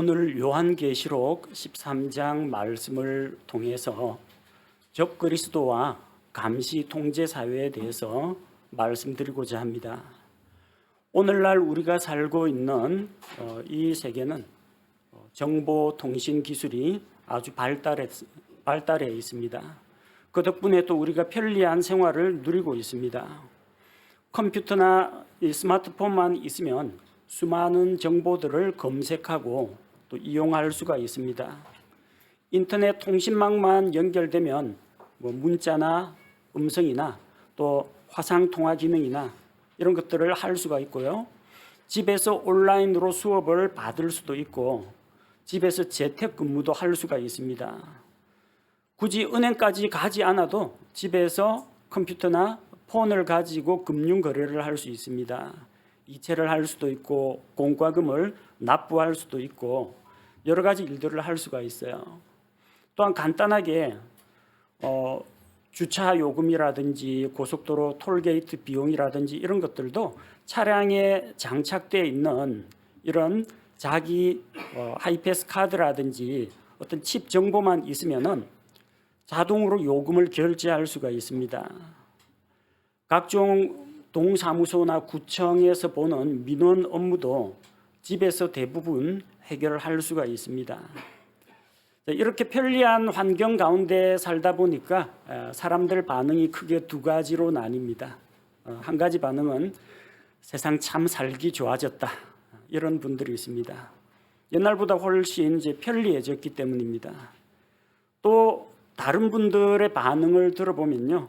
오늘 요한계시록 13장 말씀을 통해서 적그리스도와 감시 통제 사회에 대해서 말씀드리고자 합니다. 오늘날 우리가 살고 있는 이 세계는 정보통신 기술이 아주 발달해 있습니다. 그 덕분에 또 우리가 편리한 생활을 누리고 있습니다. 컴퓨터나 스마트폰만 있으면 수많은 정보들을 검색하고 또 이용할 수가 있습니다. 인터넷 통신망만 연결되면 문자나 음성이나 또 화상통화 기능이나 이런 것들을 할 수가 있고요. 집에서 온라인으로 수업을 받을 수도 있고 집에서 재택근무도 할 수가 있습니다. 굳이 은행까지 가지 않아도 집에서 컴퓨터나 폰을 가지고 금융 거래를 할 수 있습니다. 이체를 할 수도 있고 공과금을 납부할 수도 있고 여러 가지 일들을 할 수가 있어요. 또한 간단하게 주차 요금이라든지 고속도로 톨게이트 비용이라든지 이런 것들도 차량에 장착되어 있는 이런 자기 하이패스 카드라든지 어떤 칩 정보만 있으면은 자동으로 요금을 결제할 수가 있습니다. 각종 동사무소나 구청에서 보는 민원 업무도 집에서 대부분 해결할 수가 있습니다. 이렇게 편리한 환경 가운데 살다 보니까 사람들 반응이 크게 두 가지로 나뉩니다. 한 가지 반응은 세상 참 살기 좋아졌다, 이런 분들이 있습니다. 옛날보다 훨씬 이제 편리해졌기 때문입니다. 또 다른 분들의 반응을 들어보면요,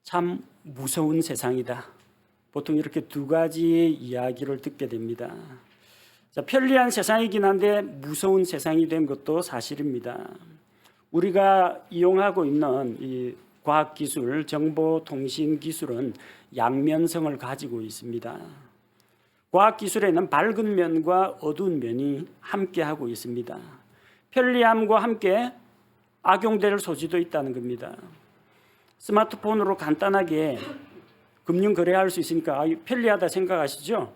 참 무서운 세상이다. 보통 이렇게 두 가지 이야기를 듣게 됩니다. 자, 편리한 세상이긴 한데 무서운 세상이 된 것도 사실입니다. 우리가 이용하고 있는 이 과학기술, 정보통신기술은 양면성을 가지고 있습니다. 과학기술에는 밝은 면과 어두운 면이 함께하고 있습니다. 편리함과 함께 악용될 소지도 있다는 겁니다. 스마트폰으로 간단하게 금융 거래할 수 있으니까 편리하다 생각하시죠?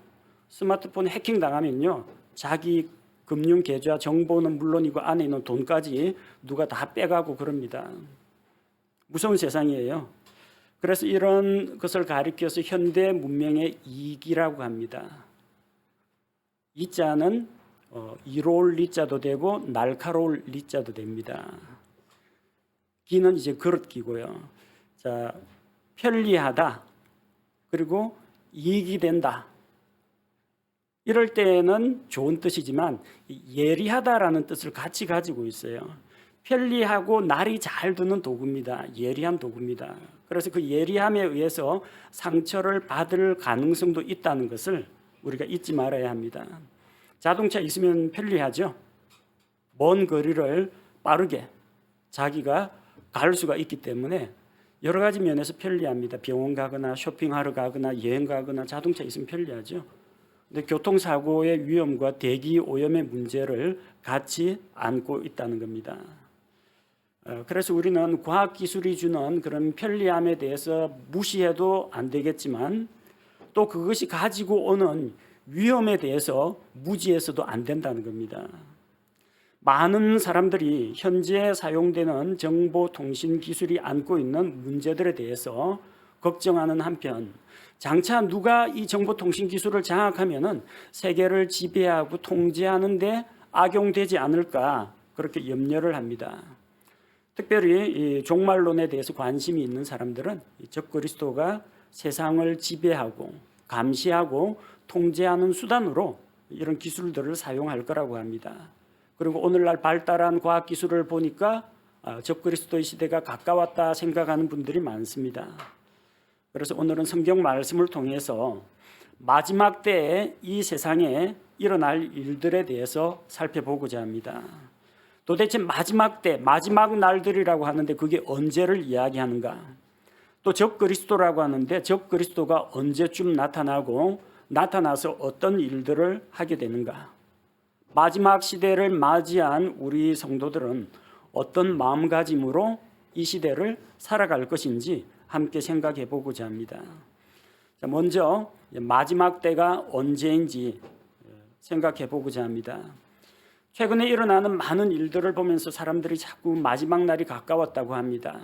스마트폰 해킹 당하면요, 자기 금융 계좌 정보는 물론이고 안에 있는 돈까지 누가 다 빼가고 그럽니다. 무서운 세상이에요. 그래서 이런 것을 가리켜서 현대 문명의 이기라고 합니다. 이자는 이로울 리자도 되고 날카로울 리자도 됩니다. 기는 이제 그릇기고요. 자, 편리하다, 그리고 이익이 된다. 이럴 때는 좋은 뜻이지만 예리하다라는 뜻을 같이 가지고 있어요. 편리하고 날이 잘 드는 도구입니다. 예리한 도구입니다. 그래서 그 예리함에 의해서 상처를 받을 가능성도 있다는 것을 우리가 잊지 말아야 합니다. 자동차 있으면 편리하죠. 먼 거리를 빠르게 자기가 갈 수가 있기 때문에 여러 가지 면에서 편리합니다. 병원 가거나 쇼핑하러 가거나 여행 가거나 자동차 있으면 편리하죠. 근데 교통사고의 위험과 대기 오염의 문제를 같이 안고 있다는 겁니다. 그래서 우리는 과학기술이 주는 그런 편리함에 대해서 무시해도 안 되겠지만 또 그것이 가지고 오는 위험에 대해서 무지해서도 안 된다는 겁니다. 많은 사람들이 현재 사용되는 정보통신 기술이 안고 있는 문제들에 대해서 걱정하는 한편 장차 누가 이 정보통신 기술을 장악하면은 세계를 지배하고 통제하는 데 악용되지 않을까, 그렇게 염려를 합니다. 특별히 이 종말론에 대해서 관심이 있는 사람들은 적그리스도가 세상을 지배하고 감시하고 통제하는 수단으로 이런 기술들을 사용할 거라고 합니다. 그리고 오늘날 발달한 과학기술을 보니까 적그리스도의 시대가 가까웠다 생각하는 분들이 많습니다. 그래서 오늘은 성경 말씀을 통해서 마지막 때에 이 세상에 일어날 일들에 대해서 살펴보고자 합니다. 도대체 마지막 때, 마지막 날들이라고 하는데 그게 언제를 이야기하는가? 또 적그리스도라고 하는데 적그리스도가 언제쯤 나타나고 나타나서 어떤 일들을 하게 되는가? 마지막 시대를 맞이한 우리 성도들은 어떤 마음가짐으로 이 시대를 살아갈 것인지 함께 생각해 보고자 합니다. 먼저 마지막 때가 언제인지 생각해 보고자 합니다. 최근에 일어나는 많은 일들을 보면서 사람들이 자꾸 마지막 날이 가까웠다고 합니다.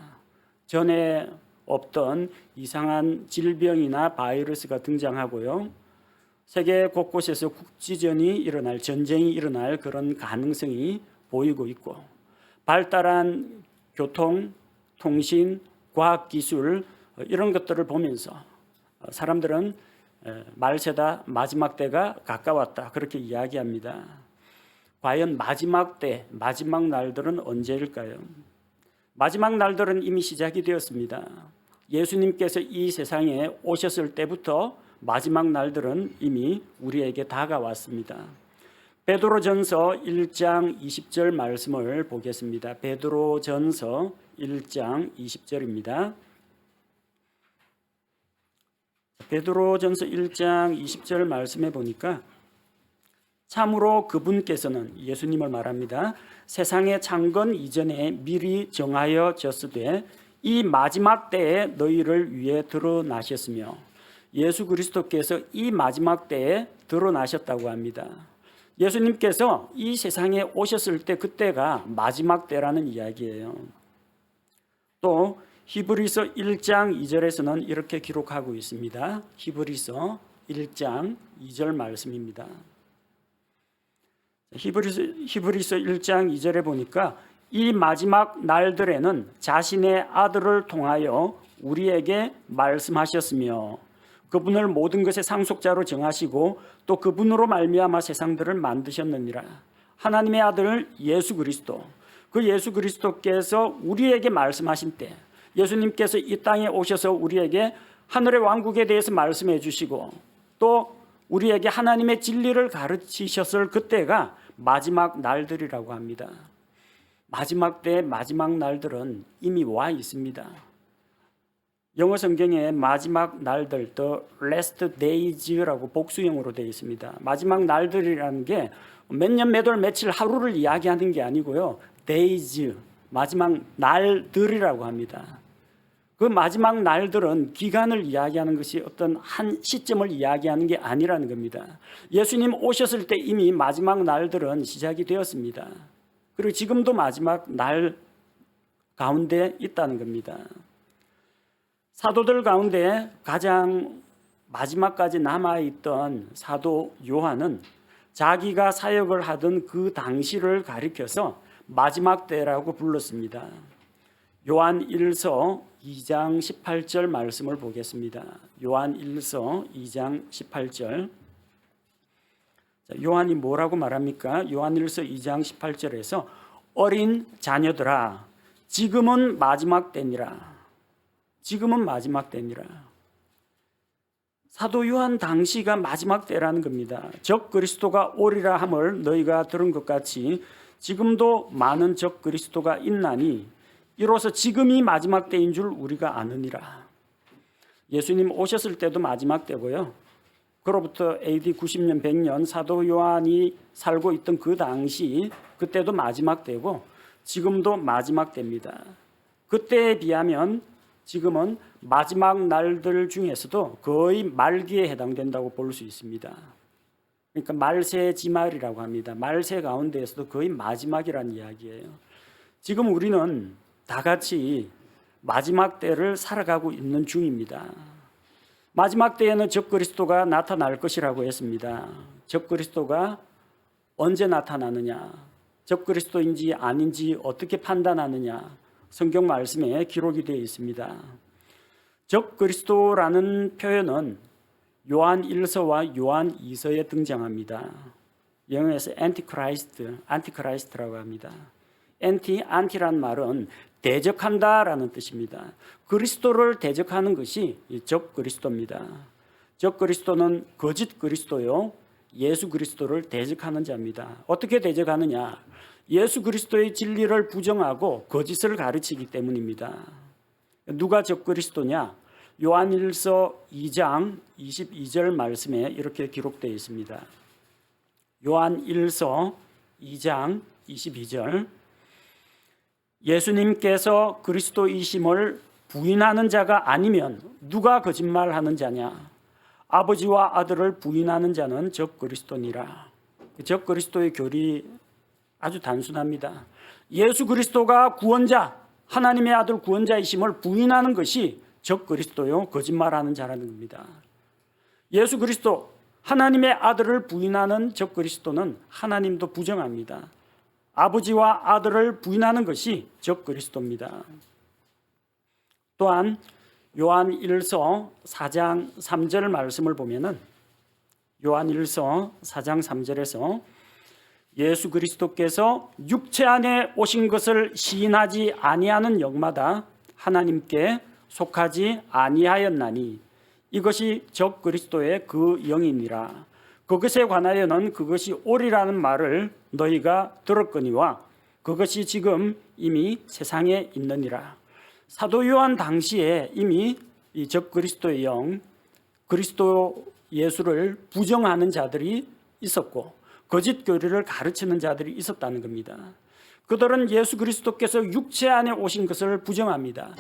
전에 없던 이상한 질병이나 바이러스가 등장하고요. 세계 곳곳에서 국지전이 일어날, 전쟁이 일어날 그런 가능성이 보이고 있고, 발달한 교통, 통신, 과학기술 이런 것들을 보면서 사람들은 말세다, 마지막 때가 가까웠다 그렇게 이야기합니다. 과연 마지막 때, 마지막 날들은 언제일까요? 마지막 날들은 이미 시작이 되었습니다. 예수님께서 이 세상에 오셨을 때부터 마지막 날들은 이미 우리에게 다가왔습니다. 베드로전서 1장 20절 말씀을 보겠습니다. 베드로전서 1장 20절입니다. 베드로전서 1장 20절 말씀에 보니까 참으로 그분께서는, 예수님을 말합니다, 세상의 창건 이전에 미리 정하여 졌으되 이 마지막 때에 너희를 위해 드러나셨으며, 예수 그리스도께서 이 마지막 때에 드러나셨다고 합니다. 예수님께서 이 세상에 오셨을 때 그때가 마지막 때라는 이야기예요. 또 히브리서 1장 2절에서는 이렇게 기록하고 있습니다. 히브리서 1장 2절 말씀입니다. 히브리서 1장 2절에 보니까 이 마지막 날들에는 자신의 아들을 통하여 우리에게 말씀하셨으며 그분을 모든 것의 상속자로 정하시고 또 그분으로 말미암아 세상들을 만드셨느니라. 하나님의 아들 예수 그리스도, 그 예수 그리스도께서 우리에게 말씀하신 때, 예수님께서 이 땅에 오셔서 우리에게 하늘의 왕국에 대해서 말씀해 주시고 또 우리에게 하나님의 진리를 가르치셨을 그때가 마지막 날들이라고 합니다. 마지막 때, 마지막 날들은 이미 와 있습니다. 영어 성경에 마지막 날들, the last days라고 복수형으로 되어 있습니다. 마지막 날들이라는 게 몇 년, 몇 월, 며칠, 하루를 이야기하는 게 아니고요. days, 마지막 날들이라고 합니다. 그 마지막 날들은 기간을 이야기하는 것이 어떤 한 시점을 이야기하는 게 아니라는 겁니다. 예수님 오셨을 때 이미 마지막 날들은 시작이 되었습니다. 그리고 지금도 마지막 날 가운데 있다는 겁니다. 사도들 가운데 가장 마지막까지 남아있던 사도 요한은 자기가 사역을 하던 그 당시를 가리켜서 마지막 때라고 불렀습니다. 요한 1서 2장 18절 말씀을 보겠습니다. 요한 1서 2장 18절. 요한이 뭐라고 말합니까? 요한 1서 2장 18절에서 어린 자녀들아 지금은 마지막 때니라. 지금은 마지막 때니라. 사도 요한 당시가 마지막 때라는 겁니다. 적 그리스도가 오리라 함을 너희가 들은 것 같이 지금도 많은 적 그리스도가 있나니 이로써 지금이 마지막 때인 줄 우리가 아느니라. 예수님 오셨을 때도 마지막 때고요. 그로부터 AD 90년 100년 사도 요한이 살고 있던 그 당시 그때도 마지막 때고 지금도 마지막 때입니다. 그때에 비하면 지금은 마지막 날들 중에서도 거의 말기에 해당된다고 볼 수 있습니다. 그러니까 말세지말이라고 합니다. 말세 가운데에서도 거의 마지막이라는 이야기예요. 지금 우리는 다 같이 마지막 때를 살아가고 있는 중입니다. 마지막 때에는 적그리스도가 나타날 것이라고 했습니다. 적그리스도가 언제 나타나느냐, 적그리스도인지 아닌지 어떻게 판단하느냐, 성경 말씀에 기록이 되어 있습니다. 적그리스도라는 표현은 요한 1서와 요한 2서에 등장합니다. 영어에서 안티크라이스트라고 합니다. 안티란 말은 대적한다라는 뜻입니다. 그리스도를 대적하는 것이 적그리스도입니다. 적그리스도는 거짓 그리스도요, 예수 그리스도를 대적하는 자입니다. 어떻게 대적하느냐? 예수 그리스도의 진리를 부정하고 거짓을 가르치기 때문입니다. 누가 적그리스도냐? 요한 1서 2장 22절 말씀에 이렇게 기록되어 있습니다. 요한 1서 2장 22절. 예수님께서 그리스도이심을 부인하는 자가 아니면 누가 거짓말하는 자냐? 아버지와 아들을 부인하는 자는 적그리스도니라. 적그리스도의 교리 아주 단순합니다. 예수 그리스도가 구원자, 하나님의 아들 구원자이심을 부인하는 것이 적그리스도요, 거짓말하는 자라는 겁니다. 예수 그리스도, 하나님의 아들을 부인하는 적그리스도는 하나님도 부정합니다. 아버지와 아들을 부인하는 것이 적그리스도입니다. 또한 요한 1서 4장 3절 말씀을 보면은 요한 1서 4장 3절에서 예수 그리스도께서 육체 안에 오신 것을 시인하지 아니하는 영마다 하나님께 속하지 아니하였나니 이것이 적그리스도의 그 영이니라. 그것에 관하여는 그것이 옳으라는 말을 너희가 들었거니와 그것이 지금 이미 세상에 있느니라. 사도 요한 당시에 이미 이 적그리스도의 영, 그리스도 예수를 부정하는 자들이 있었고 거짓 교리를 가르치는 자들이 있었다는 겁니다. 그들은 예수 그리스도께서 육체 안에 오신 것을 부정합니다.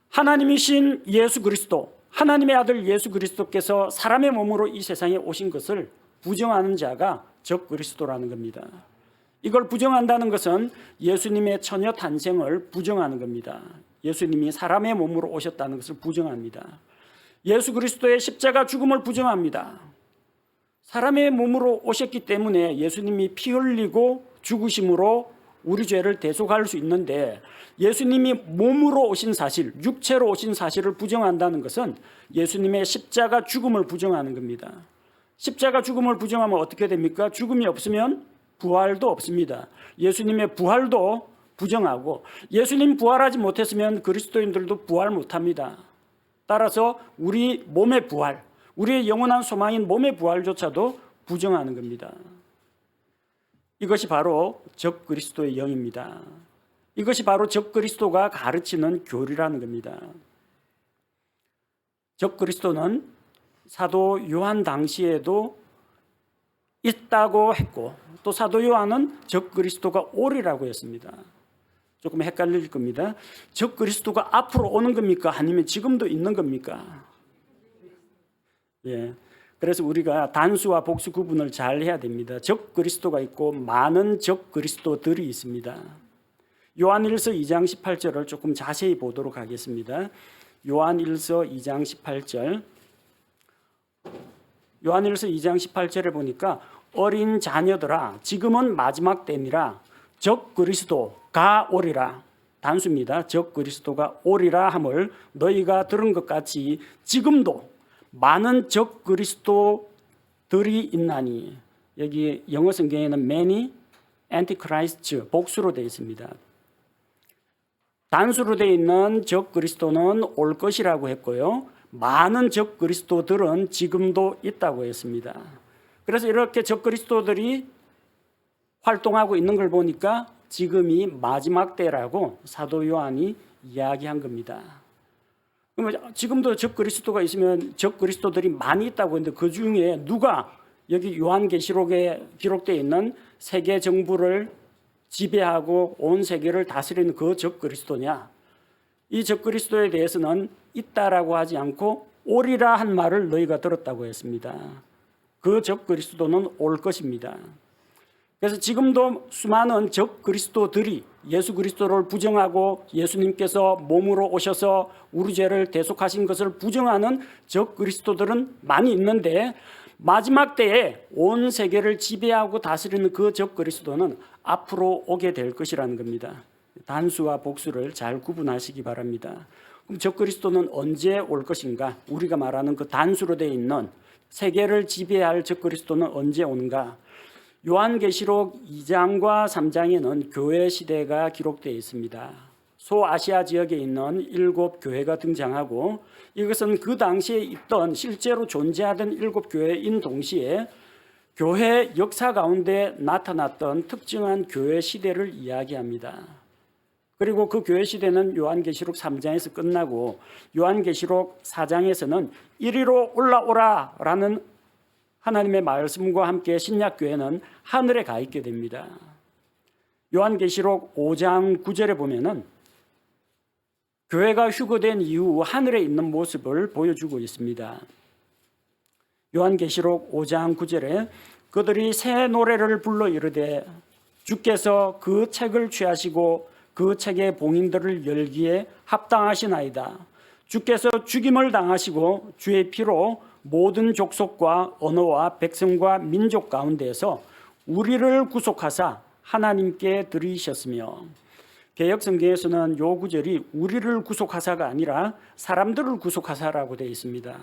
하나님이신 예수 그리스도, 하나님의 아들 예수 그리스도께서 사람의 몸으로 이 세상에 오신 것을 부정하는 자가 적그리스도라는 겁니다. 이걸 부정한다는 것은 예수님의 처녀 탄생을 부정하는 겁니다. 예수님이 사람의 몸으로 오셨다는 것을 부정합니다. 예수 그리스도의 십자가 죽음을 부정합니다. 사람의 몸으로 오셨기 때문에 예수님이 피 흘리고 죽으심으로 우리 죄를 대속할 수 있는데 예수님이 몸으로 오신 사실, 육체로 오신 사실을 부정한다는 것은 예수님의 십자가 죽음을 부정하는 겁니다. 십자가 죽음을 부정하면 어떻게 됩니까? 죽음이 없으면 부활도 없습니다. 예수님의 부활도 부정하고 예수님 부활하지 못했으면 그리스도인들도 부활 못합니다. 따라서 우리 몸의 부활, 우리의 영원한 소망인 몸의 부활조차도 부정하는 겁니다. 이것이 바로 적그리스도의 영입니다. 이것이 바로 적그리스도가 가르치는 교리라는 겁니다. 적그리스도는 사도 요한 당시에도 있다고 했고 또 사도 요한은 적그리스도가 오리라고 했습니다. 조금 헷갈릴 겁니다. 적그리스도가 앞으로 오는 겁니까? 아니면 지금도 있는 겁니까? 예. 그래서 우리가 단수와 복수 구분을 잘 해야 됩니다. 적그리스도가 있고 많은 적그리스도들이 있습니다. 요한일서 2장 18절을 조금 자세히 보도록 하겠습니다. 요한일서 2장 18절. 요한일서 2장 18절에 보니까 어린 자녀들아 지금은 마지막 때니라 적그리스도가 오리라. 단수입니다. 적그리스도가 오리라 함을 너희가 들은 것 같이 지금도 많은 적그리스도들이 있나니. 여기 영어 성경에는 many antichrists 복수로 되어 있습니다. 단수로 되어 있는 적그리스도는 올 것이라고 했고요. 많은 적그리스도들은 지금도 있다고 했습니다. 그래서 이렇게 적그리스도들이 활동하고 있는 걸 보니까 지금이 마지막 때라고 사도 요한이 이야기한 겁니다. 지금도 적그리스도가 있으면 적그리스도들이 많이 있다고 했는데 그 중에 누가 여기 요한계시록에 기록되어 있는 세계 정부를 지배하고 온 세계를 다스리는 그 적그리스도냐? 이 적그리스도에 대해서는 있다라고 하지 않고 오리라 한 말을 너희가 들었다고 했습니다. 그 적그리스도는 올 것입니다. 그래서 지금도 수많은 적그리스도들이 예수 그리스도를 부정하고 예수님께서 몸으로 오셔서 우리 죄를 대속하신 것을 부정하는 적그리스도들은 많이 있는데 마지막 때에 온 세계를 지배하고 다스리는 그 적그리스도는 앞으로 오게 될 것이라는 겁니다. 단수와 복수를 잘 구분하시기 바랍니다. 그럼 적그리스도는 언제 올 것인가? 우리가 말하는 그 단수로 되어 있는 세계를 지배할 적그리스도는 언제 오는가? 요한계시록 2장과 3장에는 교회 시대가 기록되어 있습니다. 소아시아 지역에 있는 7 교회가 등장하고 이것은 그 당시에 있던 실제로 존재하던 7 교회인 동시에 교회 역사 가운데 나타났던 특정한 교회 시대를 이야기합니다. 그리고 그 교회 시대는 요한계시록 3장에서 끝나고 요한계시록 4장에서는 이리로 올라오라 라는 하나님의 말씀과 함께 신약교회는 하늘에 가 있게 됩니다. 요한계시록 5장 9절에 보면은 교회가 휴거된 이후 하늘에 있는 모습을 보여주고 있습니다. 요한계시록 5장 9절에 그들이 새 노래를 불러 이르되 주께서 그 책을 취하시고 그 책의 봉인들을 열기에 합당하시나이다. 주께서 죽임을 당하시고 주의 피로 모든 족속과 언어와 백성과 민족 가운데에서 우리를 구속하사 하나님께 드리셨으며, 개역 성경에서는 요 구절이 우리를 구속하사가 아니라 사람들을 구속하사라고 되어 있습니다.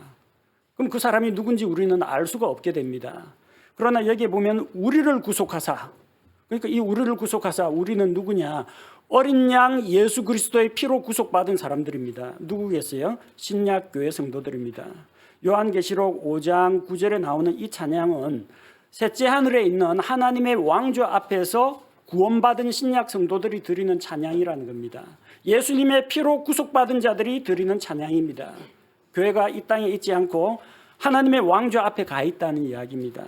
그럼 그 사람이 누군지 우리는 알 수가 없게 됩니다. 그러나 여기에 보면 우리를 구속하사, 그러니까 이 우리를 구속하사, 우리는 누구냐? 어린 양 예수 그리스도의 피로 구속받은 사람들입니다. 누구겠어요? 신약교회 성도들입니다. 요한계시록 5장 9절에 나오는 이 찬양은 셋째 하늘에 있는 하나님의 왕좌 앞에서 구원받은 신약 성도들이 드리는 찬양이라는 겁니다. 예수님의 피로 구속받은 자들이 드리는 찬양입니다. 교회가 이 땅에 있지 않고 하나님의 왕좌 앞에 가 있다는 이야기입니다.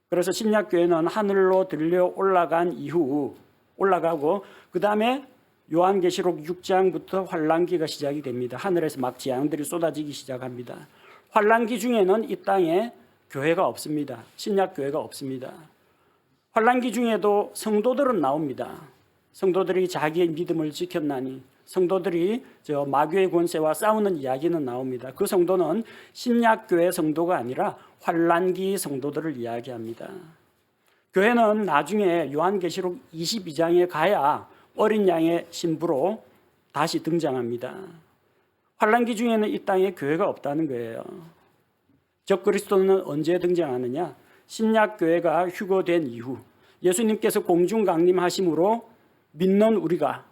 그래서 신약교회는 하늘로 들려 올라간 이후 올라가고, 그 다음에 요한계시록 6장부터 환란기가 시작이 됩니다. 하늘에서 막 재앙들이 쏟아지기 시작합니다. 환란기 중에는 이 땅에 교회가 없습니다. 신약교회가 없습니다. 환란기 중에도 성도들은 나옵니다. 성도들이 자기의 믿음을 지켰나니, 성도들이 마귀의 권세와 싸우는 이야기는 나옵니다. 그 성도는 신약교회 성도가 아니라 환란기 성도들을 이야기합니다. 교회는 나중에 요한계시록 22장에 가야 어린 양의 신부로 다시 등장합니다. 환란기 중에는 이 땅에 교회가 없다는 거예요. 적그리스도는 언제 등장하느냐? 신약교회가 휴거된 이후, 예수님께서 공중 강림하심으로 믿는 우리가,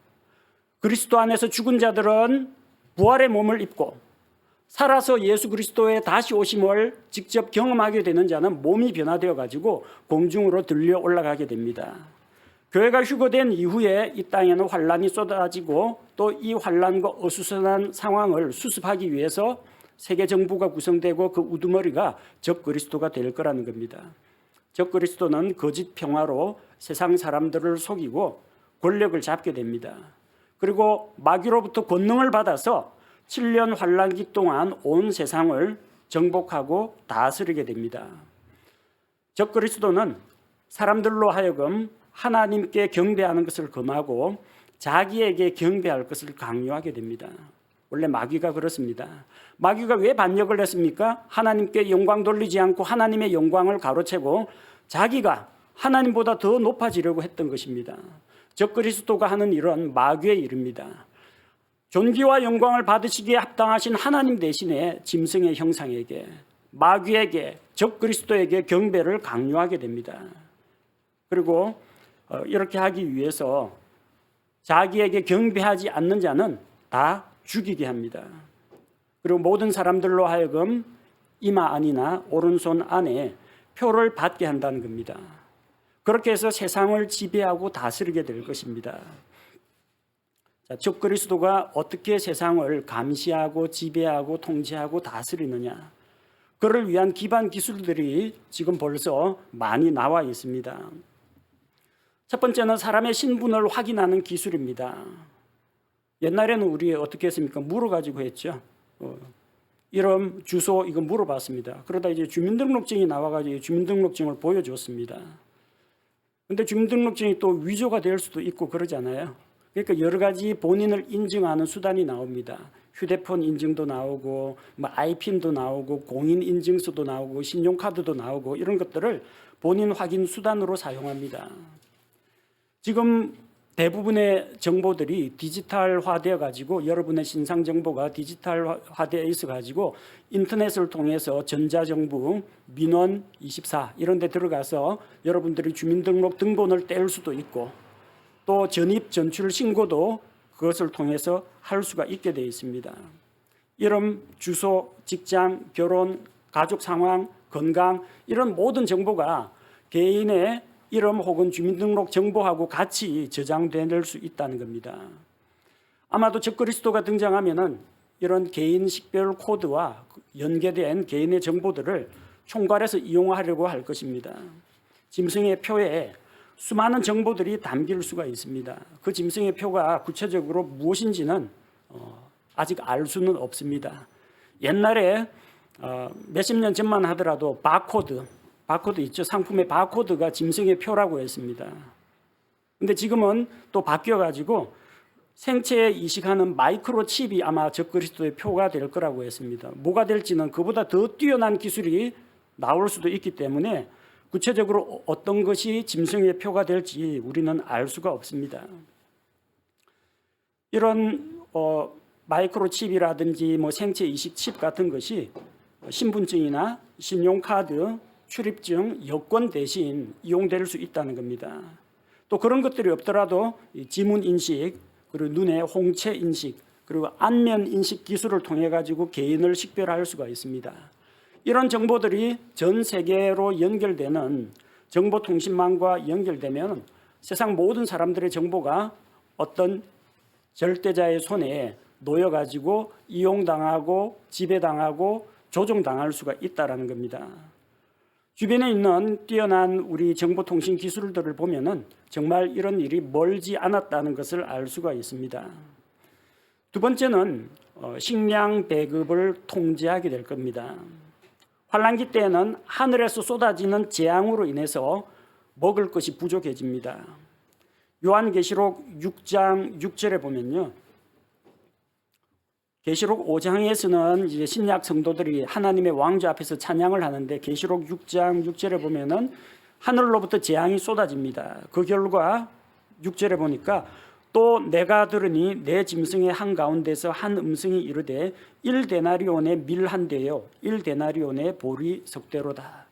그리스도 안에서 죽은 자들은 부활의 몸을 입고 살아서 예수 그리스도의 다시 오심을 직접 경험하게 되는 자는 몸이 변화되어 가지고 공중으로 들려 올라가게 됩니다. 교회가 휴거된 이후에 이 땅에는 환란이 쏟아지고, 또 이 환란과 어수선한 상황을 수습하기 위해서 세계 정부가 구성되고 그 우두머리가 적그리스도가 될 거라는 겁니다. 적그리스도는 거짓 평화로 세상 사람들을 속이고 권력을 잡게 됩니다. 그리고 마귀로부터 권능을 받아서 7년 환란기 동안 온 세상을 정복하고 다스리게 됩니다. 적그리스도는 사람들로 하여금 하나님께 경배하는 것을 금하고 자기에게 경배할 것을 강요하게 됩니다. 원래 마귀가 그렇습니다. 마귀가 왜 반역을 했습니까? 하나님께 영광 돌리지 않고 하나님의 영광을 가로채고 자기가 하나님보다 더 높아지려고 했던 것입니다. 적그리스도가 하는 일은 마귀의 일입니다. 존귀와 영광을 받으시기에 합당하신 하나님 대신에 짐승의 형상에게, 마귀에게, 적그리스도에게 경배를 강요하게 됩니다. 그리고 이렇게 하기 위해서 자기에게 경배하지 않는 자는 다 죽이게 합니다. 그리고 모든 사람들로 하여금 이마 안이나 오른손 안에 표를 받게 한다는 겁니다. 그렇게 해서 세상을 지배하고 다스리게 될 것입니다. 적그리스도가 어떻게 세상을 감시하고 지배하고 통제하고 다스리느냐, 그를 위한 기반 기술들이 지금 벌써 많이 나와 있습니다. 첫 번째는 사람의 신분을 확인하는 기술입니다. 옛날에는 우리 어떻게 했습니까? 물어가지고 했죠. 이름, 주소 이거 물어봤습니다. 그러다 이제 주민등록증이 나와가지고 주민등록증을 보여줬습니다. 근데 주민등록증이 또 위조가 될 수도 있고 그러잖아요. 그러니까 여러 가지 본인을 인증하는 수단이 나옵니다. 휴대폰 인증도 나오고, 아이핀도 나오고, 공인인증서도 나오고, 신용카드도 나오고, 이런 것들을 본인 확인 수단으로 사용합니다. 지금 대부분의 정보들이 디지털화되어 가지고, 여러분의 신상 정보가 디지털화되어 있어 가지고 인터넷을 통해서 전자정부, 민원24 이런 데 들어가서 여러분들이 주민등록 등본을 뗄 수도 있고, 또 전입 전출 신고도 그것을 통해서 할 수가 있게 되어 있습니다. 이름, 주소, 직장, 결혼, 가족 상황, 건강 이런 모든 정보가 개인의 이름 혹은 주민등록 정보하고 같이 저장될 수 있다는 겁니다. 아마도 적그리스도가 등장하면은 이런 개인 식별 코드와 연계된 개인의 정보들을 총괄해서 이용하려고 할 것입니다. 짐승의 표에 수많은 정보들이 담길 수가 있습니다. 그 짐승의 표가 구체적으로 무엇인지는 아직 알 수는 없습니다. 옛날에 몇십 년 전만 하더라도 바코드 있죠. 상품의 바코드가 짐승의 표라고 했습니다. 근데 지금은 또 바뀌어가지고 생체에 이식하는 마이크로칩이 아마 적그리스도의 표가 될 거라고 했습니다. 뭐가 될지는 그보다 더 뛰어난 기술이 나올 수도 있기 때문에 구체적으로 어떤 것이 짐승의 표가 될지 우리는 알 수가 없습니다. 이런 마이크로칩이라든지 뭐 생체 이식 칩 같은 것이 신분증이나 신용카드, 출입증, 여권 대신 이용될 수 있다는 겁니다. 또 그런 것들이 없더라도 지문 인식, 그리고 눈의 홍채 인식, 그리고 안면 인식 기술을 통해 가지고 개인을 식별할 수가 있습니다. 이런 정보들이 전 세계로 연결되는 정보통신망과 연결되면 세상 모든 사람들의 정보가 어떤 절대자의 손에 놓여가지고 이용당하고 지배당하고 조종당할 수가 있다는 겁니다. 주변에 있는 뛰어난 우리 정보통신 기술들을 보면은 정말 이런 일이 멀지 않았다는 것을 알 수가 있습니다. 두 번째는 식량 배급을 통제하게 될 겁니다. 환란기 때에는 하늘에서 쏟아지는 재앙으로 인해서 먹을 것이 부족해집니다. 요한계시록 6장 6절에 보면요. 계시록 5장에서는 이제 신약 성도들이 하나님의 왕좌 앞에서 찬양을 하는데 계시록 6장 6절에 보면은 하늘로부터 재앙이 쏟아집니다. 그 결과 6절에 보니까 또 내가 들으니 내 짐승의 한가운데서 한 음성이 이르되 1데나리온의 밀 한 대요 1데나리온의 보리 석대로다.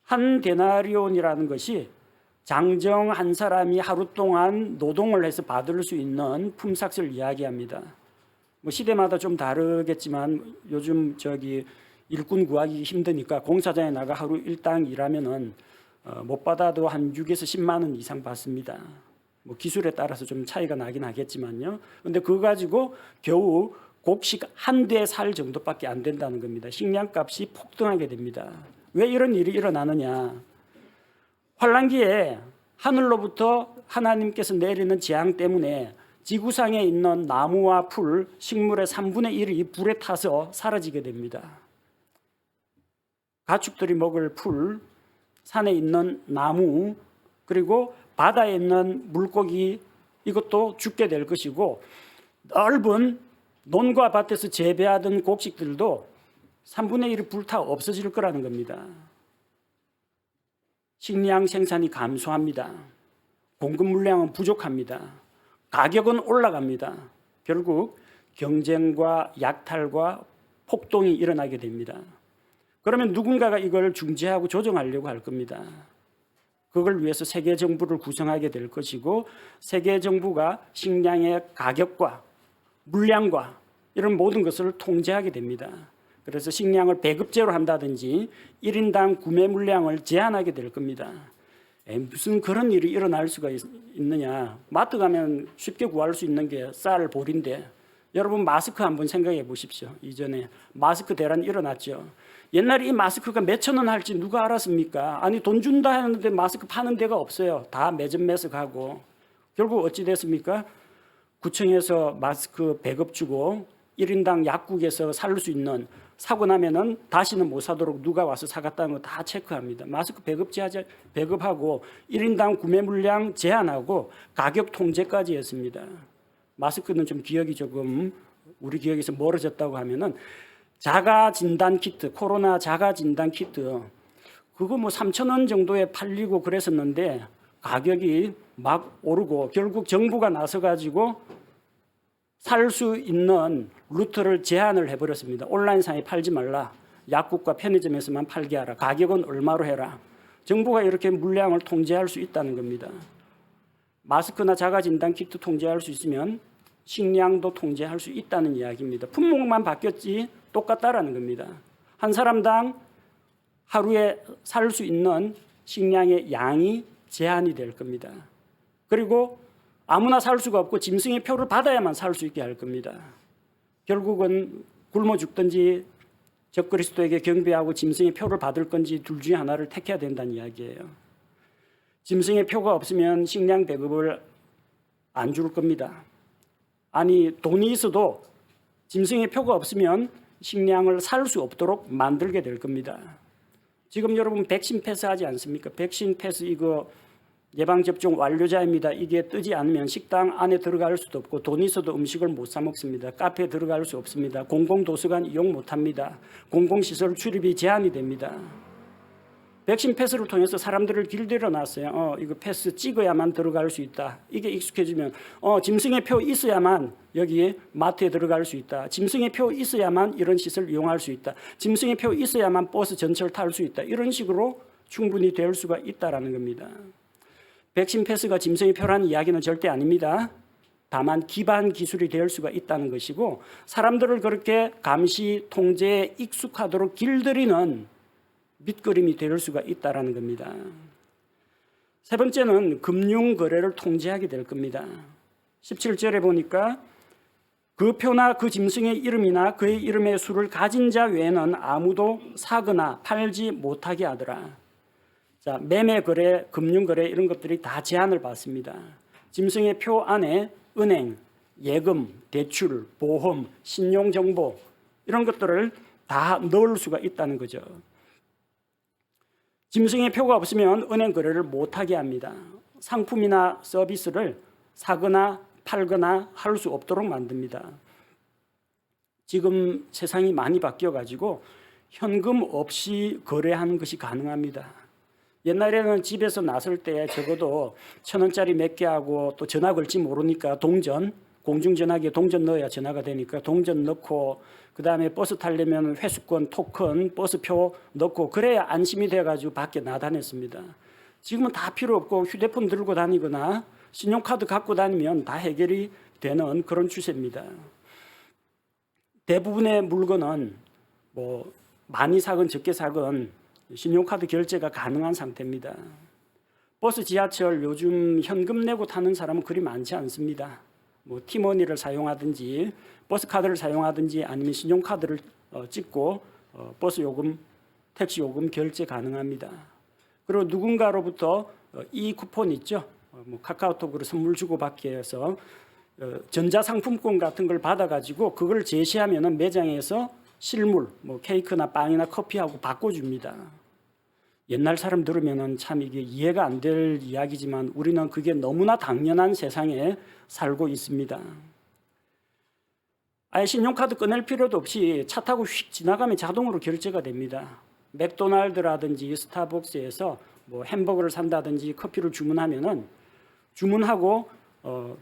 한 데나리온이라는 것이 장정 한 사람이 하루 동안 노동을 해서 받을 수 있는 품삯을 이야기합니다. 뭐 시대마다 좀 다르겠지만 요즘 일꾼 구하기 힘드니까 공사장에 나가 하루 일당 일하면은 못 받아도 한 6에서 10만 원 이상 받습니다. 뭐 기술에 따라서 좀 차이가 나긴 하겠지만요. 근데 그거 가지고 겨우 곡식 한 대 살 정도밖에 안 된다는 겁니다. 식량값이 폭등하게 됩니다. 왜 이런 일이 일어나느냐? 환란기에 하늘로부터 하나님께서 내리는 재앙 때문에 지구상에 있는 나무와 풀, 식물의 3분의 1이 불에 타서 사라지게 됩니다. 가축들이 먹을 풀, 산에 있는 나무, 그리고 바다에 있는 물고기 이것도 죽게 될 것이고 넓은 논과 밭에서 재배하던 곡식들도 3분의 1이 불타 없어질 거라는 겁니다. 식량 생산이 감소합니다. 공급 물량은 부족합니다. 가격은 올라갑니다. 결국 경쟁과 약탈과 폭동이 일어나게 됩니다. 그러면 누군가가 이걸 중재하고 조정하려고 할 겁니다. 그걸 위해서 세계 정부를 구성하게 될 것이고 세계 정부가 식량의 가격과 물량과 이런 모든 것을 통제하게 됩니다. 그래서 식량을 배급제로 한다든지 1인당 구매 물량을 제한하게 될 겁니다. 무슨 그런 일이 일어날 수가 있느냐. 마트 가면 쉽게 구할 수 있는 게 쌀, 보리인데 여러분 마스크 한번 생각해 보십시오. 이전에 마스크 대란이 일어났죠. 옛날에 이 마스크가 몇천 원 할지 누가 알았습니까? 아니 돈 준다 했는데 마스크 파는 데가 없어요. 다 매점 매석하고. 결국 어찌 됐습니까? 구청에서 마스크 배급 주고 1인당 약국에서 살 수 있는 사고 나면은 다시는 못 사도록 누가 와서 사갔다는 거 다 체크합니다. 마스크 배급하고 1인당 구매 물량 제한하고 가격 통제까지 했습니다. 마스크는 좀 기억이 조금 우리 기억에서 멀어졌다고 하면은 자가 진단 키트, 코로나 자가 진단 키트 그거 뭐 3,000원 정도에 팔리고 그랬었는데 가격이 막 오르고 결국 정부가 나서 가지고 살 수 있는 루트를 제한을 해버렸습니다. 온라인상에 팔지 말라. 약국과 편의점에서만 팔게 하라. 가격은 얼마로 해라. 정부가 이렇게 물량을 통제할 수 있다는 겁니다. 마스크나 자가진단 키트 통제할 수 있으면 식량도 통제할 수 있다는 이야기입니다. 품목만 바뀌었지 똑같다라는 겁니다. 한 사람당 하루에 살 수 있는 식량의 양이 제한이 될 겁니다. 그리고 아무나 살 수가 없고 짐승의 표를 받아야만 살 수 있게 할 겁니다. 결국은 굶어 죽든지 적그리스도에게 경배하고 짐승의 표를 받을 건지 둘 중에 하나를 택해야 된다는 이야기예요. 짐승의 표가 없으면 식량 배급을 안 줄 겁니다. 아니 돈이 있어도 짐승의 표가 없으면 식량을 살 수 없도록 만들게 될 겁니다. 지금 여러분 백신 패스 하지 않습니까? 백신 패스 이거 예방접종 완료자입니다. 이게 뜨지 않으면 식당 안에 들어갈 수도 없고 돈 있어도 음식을 못 사 먹습니다. 카페에 들어갈 수 없습니다. 공공도서관 이용 못합니다. 공공시설 출입이 제한이 됩니다. 백신 패스를 통해서 사람들을 길들여 놨어요. 이거 패스 찍어야만 들어갈 수 있다. 이게 익숙해지면 짐승의 표 있어야만 여기에 마트에 들어갈 수 있다. 짐승의 표 있어야만 이런 시설 이용할 수 있다. 짐승의 표 있어야만 버스 전철 탈 수 있다. 이런 식으로 충분히 될 수가 있다라는 겁니다. 백신 패스가 짐승의 표라는 이야기는 절대 아닙니다. 다만 기반 기술이 될 수가 있다는 것이고 사람들을 그렇게 감시 통제에 익숙하도록 길들이는 밑거름이 될 수가 있다는 겁니다. 세 번째는 금융거래를 통제하게 될 겁니다. 17절에 보니까 그 표나 그 짐승의 이름이나 그의 이름의 수를 가진 자 외에는 아무도 사거나 팔지 못하게 하더라. 자, 매매거래, 금융거래 이런 것들이 다 제한을 받습니다. 짐승의 표 안에 은행, 예금, 대출, 보험, 신용정보 이런 것들을 다 넣을 수가 있다는 거죠. 짐승의 표가 없으면 은행 거래를 못하게 합니다. 상품이나 서비스를 사거나 팔거나 할 수 없도록 만듭니다. 지금 세상이 많이 바뀌어가지고 현금 없이 거래하는 것이 가능합니다. 옛날에는 집에서 나설 때 적어도 1,000원짜리 몇 개 하고 또 전화 걸지 모르니까 동전, 공중전화기에 동전 넣어야 전화가 되니까 동전 넣고 그다음에 버스 타려면 회수권, 토큰, 버스표 넣고 그래야 안심이 돼가지고 밖에 나다녔습니다. 지금은 다 필요 없고 휴대폰 들고 다니거나 신용카드 갖고 다니면 다 해결이 되는 그런 추세입니다. 대부분의 물건은 뭐 많이 사건 적게 사건 신용카드 결제가 가능한 상태입니다. 버스, 지하철 요즘 현금 내고 타는 사람은 그리 많지 않습니다. 뭐 티머니를 사용하든지 버스 카드를 사용하든지 아니면 신용카드를 찍고 버스 요금, 택시 요금 결제 가능합니다. 그리고 누군가로부터 이 쿠폰 있죠. 뭐 카카오톡으로 선물 주고받기 해서 전자상품권 같은 걸 받아가지고 그걸 제시하면은 매장에서 실물, 뭐 케이크나 빵이나 커피하고 바꿔줍니다. 옛날 사람 들으면은 참 이게 이해가 안 될 이야기지만 우리는 그게 너무나 당연한 세상에 살고 있습니다. 아예 신용카드 꺼낼 필요도 없이 차 타고 휙 지나가면 자동으로 결제가 됩니다. 맥도날드라든지 스타벅스에서 뭐 햄버거를 산다든지 커피를 주문하면은 주문하고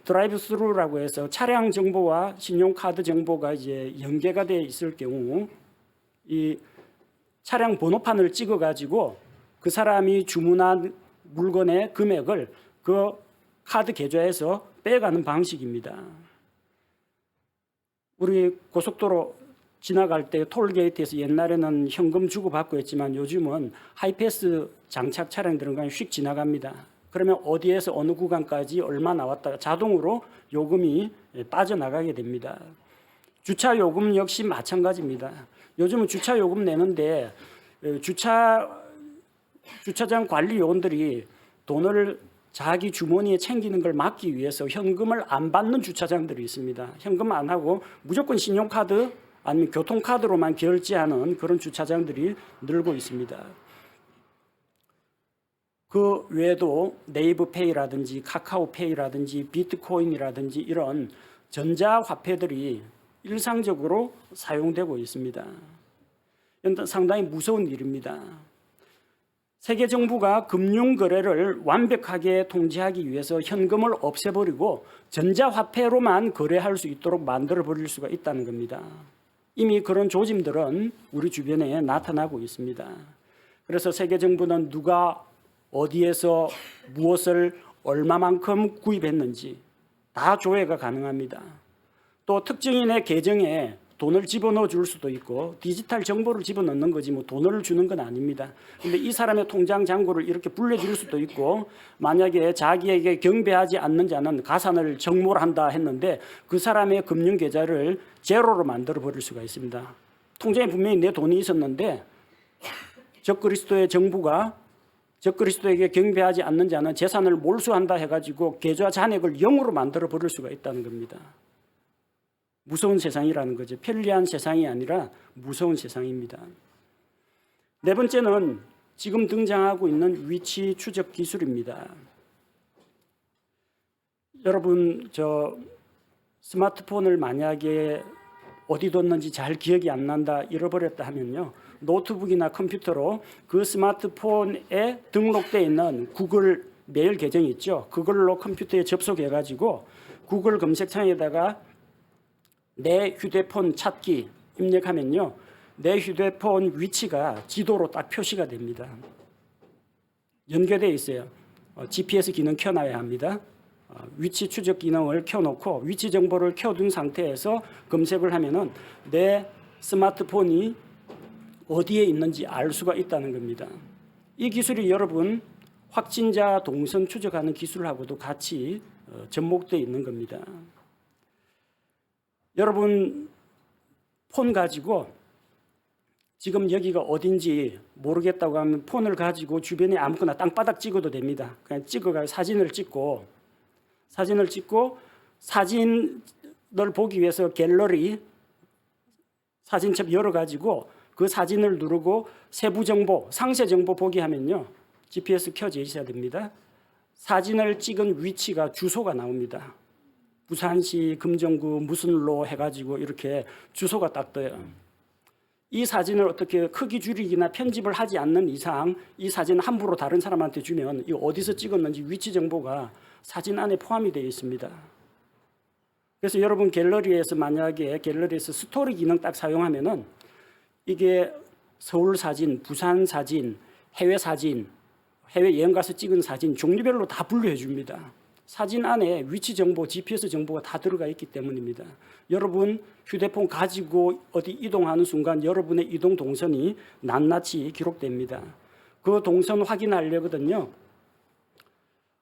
드라이브 스루라고 해서 차량 정보와 신용카드 정보가 이제 연계가 돼 있을 경우 이 차량 번호판을 찍어 가지고 그 사람이 주문한 물건의 금액을 그 카드 계좌에서 빼가는 방식입니다. 우리 고속도로 지나갈 때 톨게이트에서 옛날에는 현금 주고받고 했지만 요즘은 하이패스 장착 차량들은 그냥 휙 지나갑니다. 그러면 어디에서 어느 구간까지 얼마 나왔다가 자동으로 요금이 빠져나가게 됩니다. 주차 요금 역시 마찬가지입니다. 요즘은 주차 요금 내는데 주차장 관리 요원들이 돈을 자기 주머니에 챙기는 걸 막기 위해서 현금을 안 받는 주차장들이 있습니다. 현금 안 하고 무조건 신용카드 아니면 교통카드로만 결제하는 그런 주차장들이 늘고 있습니다. 그 외에도 네이버페이라든지 카카오페이라든지 비트코인이라든지 이런 전자화폐들이 일상적으로 사용되고 있습니다. 이건 상당히 무서운 일입니다. 세계 정부가 금융거래를 완벽하게 통제하기 위해서 현금을 없애버리고 전자화폐로만 거래할 수 있도록 만들어버릴 수가 있다는 겁니다. 이미 그런 조짐들은 우리 주변에 나타나고 있습니다. 그래서 세계 정부는 누가 어디에서 무엇을 얼마만큼 구입했는지 다 조회가 가능합니다. 또 특정인의 계정에 돈을 집어넣어 줄 수도 있고 디지털 정보를 집어넣는 거지 뭐 돈을 주는 건 아닙니다. 근데 이 사람의 통장 잔고를 이렇게 불려줄 수도 있고 만약에 자기에게 경배하지 않는 자는 가산을 정몰한다 했는데 그 사람의 금융 계좌를 제로로 만들어 버릴 수가 있습니다. 통장에 분명히 내 돈이 있었는데 적그리스도의 정부가 적그리스도에게 경배하지 않는 자는 재산을 몰수한다 해가지고 계좌 잔액을 0으로 만들어 버릴 수가 있다는 겁니다. 무서운 세상이라는 거죠. 편리한 세상이 아니라 무서운 세상입니다. 네 번째는 지금 등장하고 있는 위치 추적 기술입니다. 여러분 저 스마트폰을 만약에 어디 뒀는지 잘 기억이 안 난다, 잃어버렸다 하면요, 노트북이나 컴퓨터로 그 스마트폰에 등록되어 있는 구글 메일 계정이 있죠. 그걸로 컴퓨터에 접속해 가지고 구글 검색창에다가 내 휴대폰 찾기 입력하면요, 내 휴대폰 위치가 지도로 딱 표시가 됩니다. 연결되어 있어요. GPS 기능 켜놔야 합니다. 위치 추적 기능을 켜놓고 위치 정보를 켜둔 상태에서 검색을 하면은 내 스마트폰이 어디에 있는지 알 수가 있다는 겁니다. 이 기술이 여러분 확진자 동선 추적하는 기술하고도 같이 접목되어 있는 겁니다. 여러분 폰 가지고 지금 여기가 어딘지 모르겠다고 하면 폰을 가지고 주변에 아무거나 땅바닥 찍어도 됩니다. 그냥 찍어가지고 사진을 찍고 사진을 보기 위해서 갤러리 사진첩 열어가지고 그 사진을 누르고 세부 정보, 상세 정보 보기 하면요, GPS 켜져 있어야 됩니다. 사진을 찍은 위치가 주소가 나옵니다. 부산시 금정구 무슨로 해가지고 이렇게 주소가 딱 떠요. 이 사진을 어떻게 크기 줄이기나 편집을 하지 않는 이상 이 사진 함부로 다른 사람한테 주면 이 어디서 찍었는지 위치 정보가 사진 안에 포함이 되어 있습니다. 그래서 여러분 갤러리에서 만약에 갤러리에서 스토리 기능 딱 사용하면은 이게 서울 사진, 부산 사진, 해외 사진, 해외 여행 가서 찍은 사진 종류별로 다 분류해 줍니다. 사진 안에 위치 정보, GPS 정보가 다 들어가 있기 때문입니다. 여러분 휴대폰 가지고 어디 이동하는 순간 여러분의 이동 동선이 낱낱이 기록됩니다. 그 동선 확인하려거든요,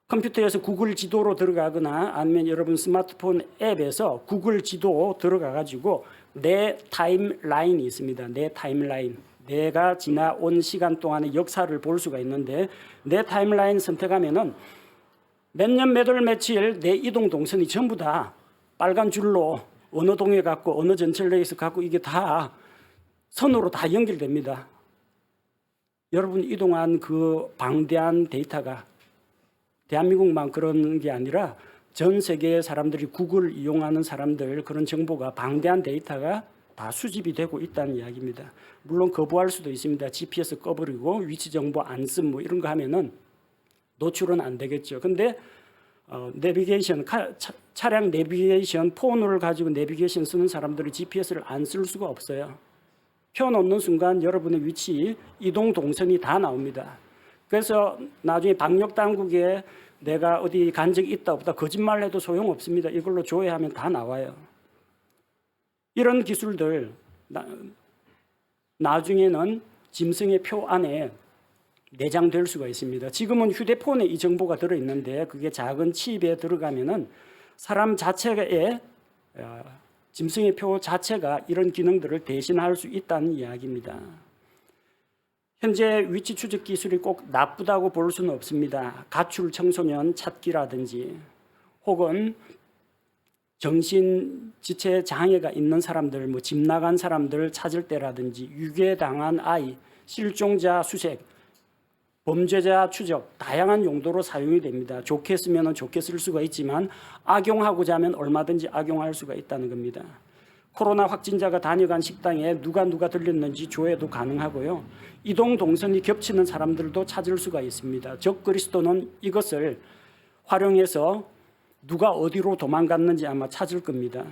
컴퓨터에서 구글 지도로 들어가거나 아니면 여러분 스마트폰 앱에서 구글 지도 들어가 가지고 내 타임라인이 있습니다. 내 타임라인. 내가 지나온 시간 동안의 역사를 볼 수가 있는데 내 타임라인 선택하면은 몇 년 몇 월 며칠 내 이동 동선이 전부 다 빨간 줄로 어느 동에 갔고 어느 전철역에서 갔고 이게 다 선으로 다 연결됩니다. 여러분 이동한 그 방대한 데이터가 대한민국만 그런 게 아니라 전 세계의 사람들이 구글 이용하는 사람들 그런 정보가 방대한 데이터가 다 수집이 되고 있다는 이야기입니다. 물론 거부할 수도 있습니다. GPS 꺼버리고 위치 정보 안 쓴 뭐 이런 거 하면은 노출은 안 되겠죠. 근데 내비게이션 차량 내비게이션 폰을 가지고 내비게이션 쓰는 사람들이 GPS를 안 쓸 수가 없어요. 켜놓는 순간 여러분의 위치, 이동 동선이 다 나옵니다. 그래서 나중에 방역 당국에 내가 어디 간 적이 있다 없다 거짓말해도 소용없습니다. 이걸로 조회하면 다 나와요. 이런 기술들 나중에는 짐승의 표 안에 내장될 수가 있습니다. 지금은 휴대폰에 이 정보가 들어있는데 그게 작은 칩에 들어가면은 사람 자체의 짐승의 표 자체가 이런 기능들을 대신할 수 있다는 이야기입니다. 현재 위치 추적 기술이 꼭 나쁘다고 볼 수는 없습니다. 가출 청소년 찾기라든지 혹은 정신지체 장애가 있는 사람들, 뭐 집 나간 사람들 찾을 때라든지 유괴당한 아이, 실종자 수색, 범죄자 추적, 다양한 용도로 사용이 됩니다. 좋게 쓰면 좋게 쓸 수가 있지만 악용하고자 하면 얼마든지 악용할 수가 있다는 겁니다. 코로나 확진자가 다녀간 식당에 누가 들렸는지 조회도 가능하고요. 이동 동선이 겹치는 사람들도 찾을 수가 있습니다. 적그리스도는 이것을 활용해서 누가 어디로 도망갔는지 아마 찾을 겁니다.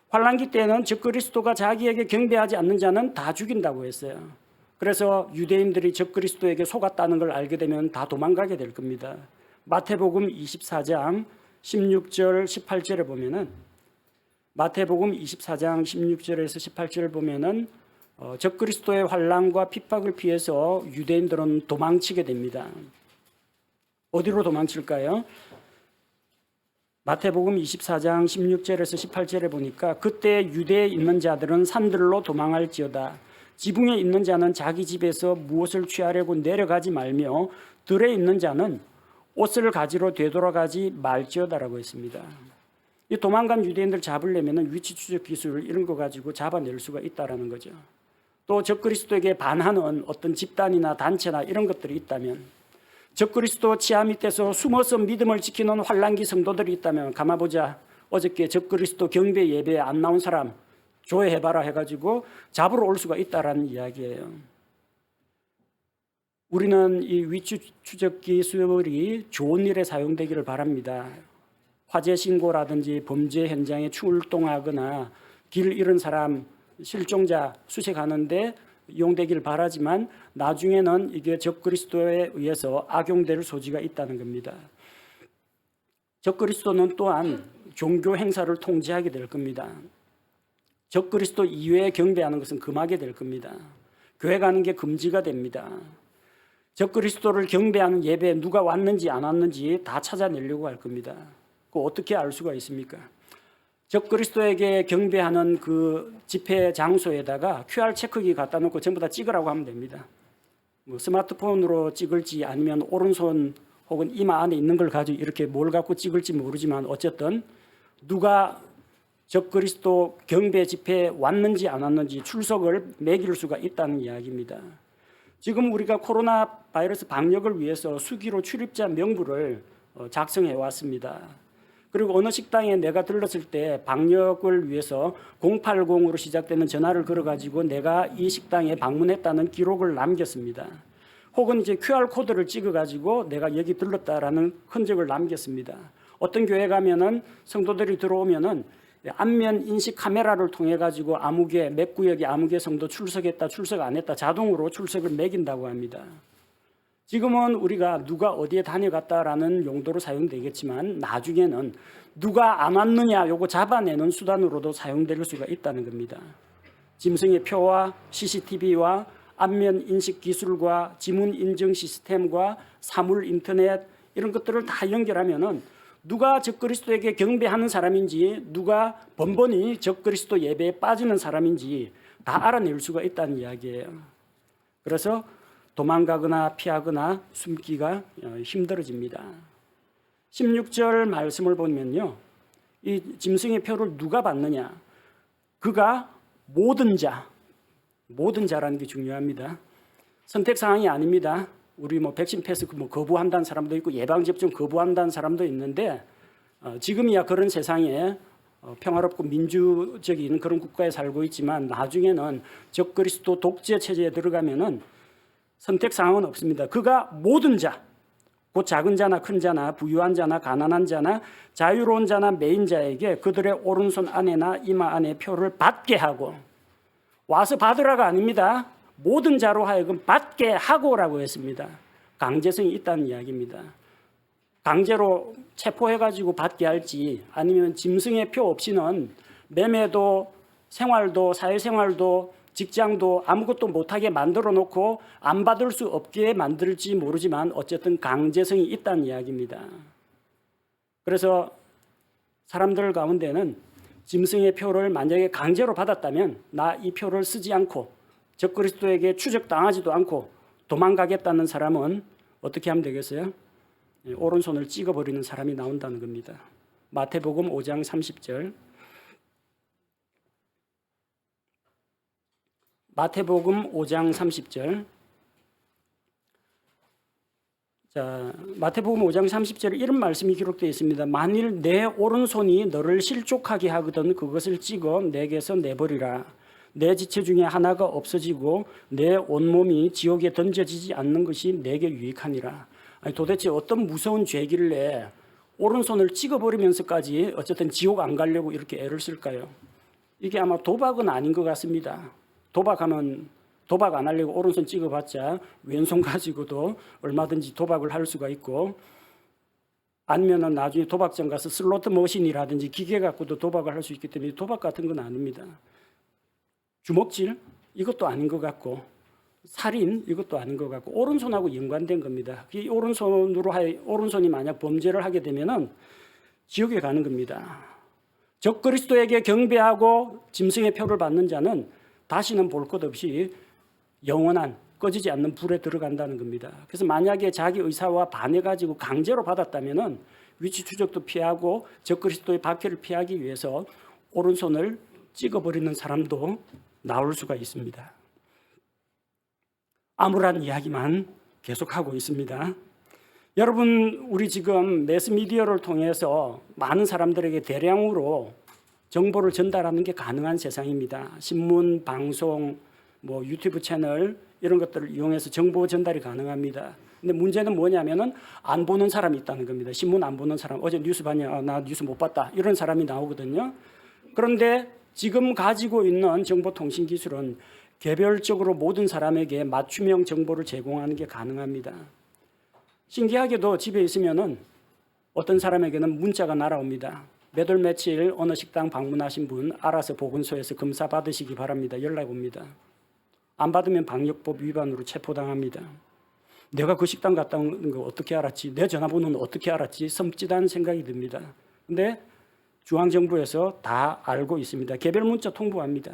환란기 때는 적그리스도가 자기에게 경배하지 않는 자는 다 죽인다고 했어요. 그래서 유대인들이 적그리스도에게 속았다는 걸 알게 되면 다 도망가게 될 겁니다. 마태복음 24장 16절 18절에 보면은 마태복음 24장 16절에서 18절을 보면은 적그리스도의 환난과 핍박을 피해서 유대인들은 도망치게 됩니다. 어디로 도망칠까요? 마태복음 24장 16절에서 18절에 보니까 그때 유대에 있는 자들은 산들로 도망할지어다. 지붕에 있는 자는 자기 집에서 무엇을 취하려고 내려가지 말며 들에 있는 자는 옷을 가지러 되돌아가지 말지어다라고 했습니다. 이 도망간 유대인들 잡으려면 위치 추적 기술 이런 거 가지고 잡아낼 수가 있다라는 거죠. 또 적그리스도에게 반하는 어떤 집단이나 단체나 이런 것들이 있다면 적그리스도 지하 밑에서 숨어서 믿음을 지키는 환란기 성도들이 있다면 가만보자. 어저께 적그리스도 경배 예배에 안 나온 사람 조회해봐라 해가지고 잡으러 올 수가 있다라는 이야기예요. 우리는 이 위치 추적 기술이 좋은 일에 사용되기를 바랍니다. 화재 신고라든지 범죄 현장에 출동하거나 길 잃은 사람, 실종자 수색하는데 이용되기를 바라지만 나중에는 이게 적그리스도에 의해서 악용될 소지가 있다는 겁니다. 적그리스도는 또한 종교 행사를 통제하게 될 겁니다. 적그리스도 이외에 경배하는 것은 금하게 될 겁니다. 교회 가는 게 금지가 됩니다. 적그리스도를 경배하는 예배에 누가 왔는지 안 왔는지 다 찾아내려고 할 겁니다. 그거 어떻게 알 수가 있습니까? 적그리스도에게 경배하는 그 집회 장소에다가 QR 체크기 갖다 놓고 전부 다 찍으라고 하면 됩니다. 뭐 스마트폰으로 찍을지 아니면 오른손 혹은 이마 안에 있는 걸 가지고 이렇게 뭘 갖고 찍을지 모르지만 어쨌든 누가 적그리스도 경배 집회에 왔는지 안 왔는지 출석을 매길 수가 있다는 이야기입니다. 지금 우리가 코로나 바이러스 방역을 위해서 수기로 출입자 명부를 작성해 왔습니다. 그리고 어느 식당에 내가 들렀을 때 방역을 위해서 080으로 시작되는 전화를 걸어가지고 내가 이 식당에 방문했다는 기록을 남겼습니다. 혹은 이제 QR코드를 찍어가지고 내가 여기 들렀다라는 흔적을 남겼습니다. 어떤 교회 가면은 성도들이 들어오면은 안면 인식 카메라를 통해 가지고 아무개 몇 구역에 아무개 성도 출석했다 출석 안 했다 자동으로 출석을 매긴다고 합니다. 지금은 우리가 누가 어디에 다녀갔다라는 용도로 사용되겠지만 나중에는 누가 안 왔느냐 요거 잡아내는 수단으로도 사용될 수가 있다는 겁니다. 짐승의 표와 CCTV와 안면 인식 기술과 지문 인증 시스템과 사물 인터넷 이런 것들을 다 연결하면은 누가 적그리스도에게 경배하는 사람인지 누가 번번이 적그리스도 예배에 빠지는 사람인지 다 알아낼 수가 있다는 이야기예요. 그래서 도망가거나 피하거나 숨기가 힘들어집니다. 16절 말씀을 보면요. 이 짐승의 표를 누가 받느냐? 그가 모든 자라는 게 중요합니다. 선택 사항이 아닙니다. 우리 뭐 백신 패스 거부한다는 사람도 있고 예방접종 거부한다는 사람도 있는데 지금이야 그런 세상에 평화롭고 민주적인 그런 국가에 살고 있지만 나중에는 적그리스도 독재 체제에 들어가면은 선택 사항은 없습니다. 그가 모든 자, 곧 작은 자나 큰 자나 부유한 자나 가난한 자나 자유로운 자나 매인 자에게 그들의 오른손 안에나 이마 안에 표를 받게 하고 와서 받으라가 아닙니다. 모든 자로 하여금 받게 하고라고 했습니다. 강제성이 있다는 이야기입니다. 강제로 체포해가지고 받게 할지 아니면 짐승의 표 없이는 매매도 생활도 사회생활도 직장도 아무것도 못하게 만들어 놓고 안 받을 수 없게 만들지 모르지만 어쨌든 강제성이 있다는 이야기입니다. 그래서 사람들 가운데는 짐승의 표를 만약에 강제로 받았다면 나 이 표를 쓰지 않고 적그리스도에게 추적당하지도 않고 도망가겠다는 사람은 어떻게 하면 되겠어요? 오른손을 찍어버리는 사람이 나온다는 겁니다. 마태복음 5장 30절. 마태복음 5장 30절. 자, 마태복음 5장 30절에 이런 말씀이 기록되어 있습니다. 만일 내 오른손이 너를 실족하게 하거든 그것을 찍어 내게서 내버리라. 내 지체 중에 하나가 없어지고 내 온몸이 지옥에 던져지지 않는 것이 내게 유익하니라. 아니, 도대체 어떤 무서운 죄길래 오른손을 찍어버리면서까지 어쨌든 지옥 안 가려고 이렇게 애를 쓸까요? 이게 아마 도박은 아닌 것 같습니다. 도박하면 도박 안 하려고 오른손 찍어봤자 왼손 가지고도 얼마든지 도박을 할 수가 있고 아니면은 나중에 도박장 가서 슬로트 머신이라든지 기계 갖고도 도박을 할 수 있기 때문에 도박 같은 건 아닙니다. 주먹질 이것도 아닌 것 같고 살인 이것도 아닌 것 같고 오른손하고 연관된 겁니다. 이 오른손이 만약 범죄를 하게 되면은 지옥에 가는 겁니다. 적그리스도에게 경배하고 짐승의 표를 받는 자는 다시는 볼 것 없이 영원한 꺼지지 않는 불에 들어간다는 겁니다. 그래서 만약에 자기 의사와 반해가지고 강제로 받았다면은 위치 추적도 피하고 적그리스도의 박해를 피하기 위해서 오른손을 찍어버리는 사람도 나올 수가 있습니다. 암울한 이야기만 계속하고 있습니다. 여러분, 우리 지금 매스미디어를 통해서 많은 사람들에게 대량으로 정보를 전달하는 게 가능한 세상입니다. 신문, 방송, 뭐 유튜브 채널 이런 것들을 이용해서 정보 전달이 가능합니다. 근데 문제는 뭐냐면은 안 보는 사람이 있다는 겁니다. 신문 안 보는 사람, 어제 뉴스 봤냐? 나 뉴스 못 봤다. 이런 사람이 나오거든요. 그런데 지금 가지고 있는 정보통신 기술은 개별적으로 모든 사람에게 맞춤형 정보를 제공하는 게 가능합니다. 신기하게도 집에 있으면은 어떤 사람에게는 문자가 날아옵니다. 몇 월 며칠 어느 식당 방문하신 분 알아서 보건소에서 검사 받으시기 바랍니다. 연락 옵니다. 안 받으면 방역법 위반으로 체포당합니다. 내가 그 식당 갔다 온 거 어떻게 알았지? 내 전화번호는 어떻게 알았지? 섬찟한 생각이 듭니다. 근데 중앙정부에서 다 알고 있습니다. 개별 문자 통보합니다.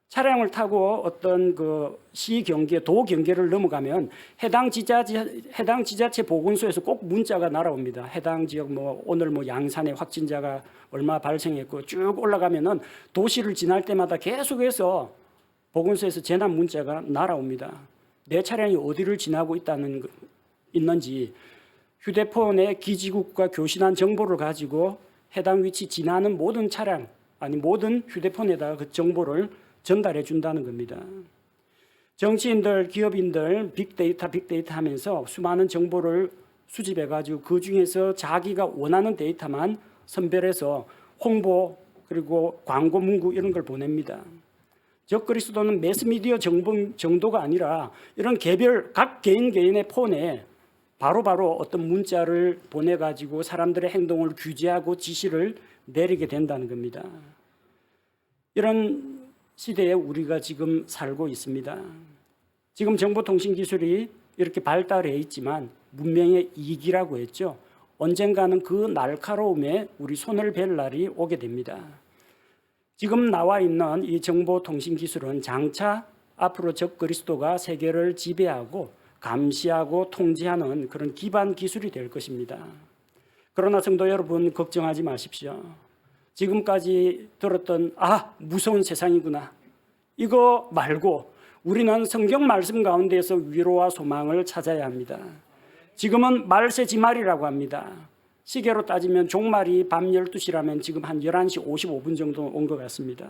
차량을 타고 어떤 그 시 경계, 도 경계를 넘어가면 해당 지자체 보건소에서 꼭 문자가 날아옵니다. 해당 지역 뭐 오늘 뭐 양산에 확진자가 얼마 발생했고 쭉 올라가면은 도시를 지날 때마다 계속해서 보건소에서 재난 문자가 날아옵니다. 내 차량이 어디를 지나고 있는지 휴대폰에 기지국과 교신한 정보를 가지고 해당 위치 지나는 모든 차량 아니 모든 휴대폰에다가 그 정보를 전달해 준다는 겁니다. 정치인들, 기업인들 빅데이터 하면서 수많은 정보를 수집해 가지고 그 중에서 자기가 원하는 데이터만 선별해서 홍보 그리고 광고 문구 이런 걸 보냅니다. 적그리스도는 매스미디어 정도가 아니라 이런 개별 각 개인의 폰에 바로바로 어떤 문자를 보내 가지고 사람들의 행동을 규제하고 지시를 내리게 된다는 겁니다. 이런 시대에 우리가 지금 살고 있습니다. 지금 정보통신 기술이 이렇게 발달해 있지만 문명의 이기라고 했죠. 언젠가는 그 날카로움에 우리 손을 뵐 날이 오게 됩니다. 지금 나와 있는 이 정보통신 기술은 장차 앞으로 적그리스도가 세계를 지배하고 감시하고 통제하는 그런 기반 기술이 될 것입니다. 그러나 성도 여러분 걱정하지 마십시오. 지금까지 들었던 무서운 세상이구나. 이거 말고 우리는 성경 말씀 가운데에서 위로와 소망을 찾아야 합니다. 지금은 말세지말이라고 합니다. 시계로 따지면 종말이 밤 12시라면 지금 한 11시 55분 정도 온 것 같습니다.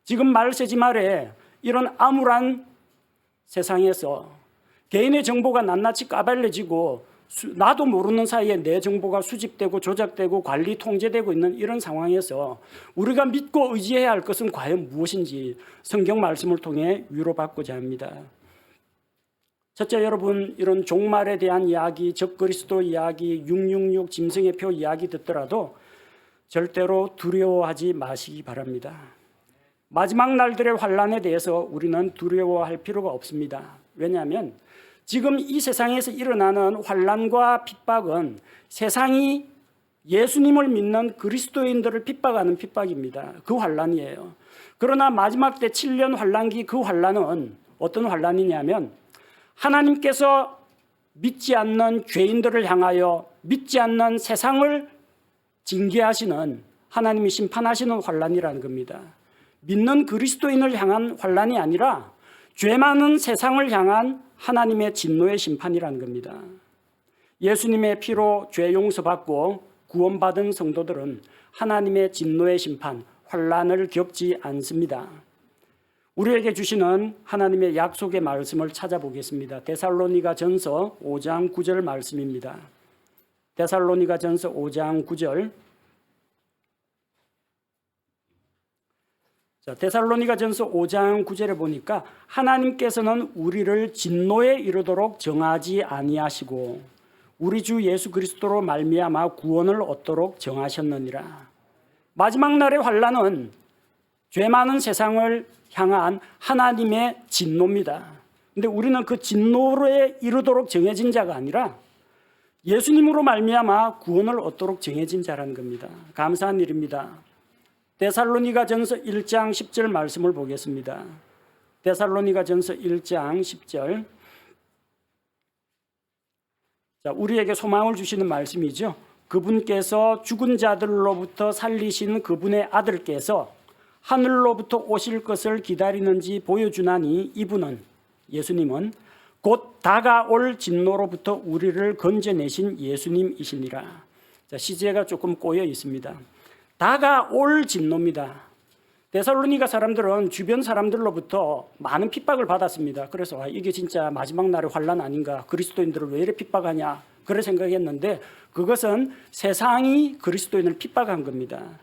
지금 말세지말에 이런 암울한 세상에서 개인의 정보가 낱낱이 까발려지고 나도 모르는 사이에 내 정보가 수집되고 조작되고 관리 통제되고 있는 이런 상황에서 우리가 믿고 의지해야 할 것은 과연 무엇인지 성경 말씀을 통해 위로받고자 합니다. 첫째, 여러분 이런 종말에 대한 이야기, 적그리스도 이야기, 666 짐승의 표 이야기 듣더라도 절대로 두려워하지 마시기 바랍니다. 마지막 날들의 환난에 대해서 우리는 두려워할 필요가 없습니다. 왜냐하면 지금 이 세상에서 일어나는 환난과 핍박은 세상이 예수님을 믿는 그리스도인들을 핍박하는 핍박입니다. 그 환난이에요. 그러나 마지막 때 7년 환난기 그 환난은 어떤 환난이냐면 하나님께서 믿지 않는 죄인들을 향하여 믿지 않는 세상을 징계하시는 하나님이 심판하시는 환난이라는 겁니다. 믿는 그리스도인을 향한 환난이 아니라 죄 많은 세상을 향한 하나님의 진노의 심판이라는 겁니다. 예수님의 피로 죄 용서받고 구원받은 성도들은 하나님의 진노의 심판, 환난을 겪지 않습니다. 우리에게 주시는 하나님의 약속의 말씀을 찾아보겠습니다. 데살로니가 전서 5장 9절 말씀입니다. 데살로니가 전서 5장 9절. 데살로니가 전서 5장 9절에 보니까 하나님께서는 우리를 진노에 이르도록 정하지 아니하시고 우리 주 예수 그리스도로 말미암아 구원을 얻도록 정하셨느니라. 마지막 날의 환난은 죄 많은 세상을 향한 하나님의 진노입니다. 근데 우리는 그 진노에 이르도록 정해진 자가 아니라 예수님으로 말미암아 구원을 얻도록 정해진 자라는 겁니다. 감사한 일입니다. 데살로니가 전서 1장 10절 말씀을 보겠습니다. 데살로니가 전서 1장 10절. 우리에게 소망을 주시는 말씀이죠. 그분께서 죽은 자들로부터 살리신 그분의 아들께서 하늘로부터 오실 것을 기다리는지 보여주나니 이분은 예수님은 곧 다가올 진노로부터 우리를 건져내신 예수님이시니라. 자, 시제가 조금 꼬여 있습니다. 다가올 진노입니다. 데살로니가 사람들은 주변 사람들로부터 많은 핍박을 받았습니다. 그래서 이게 진짜 마지막 날의 환난 아닌가, 그리스도인들을 왜 이렇게 핍박하냐, 그런 생각했는데 그것은 세상이 그리스도인을 핍박한 겁니다.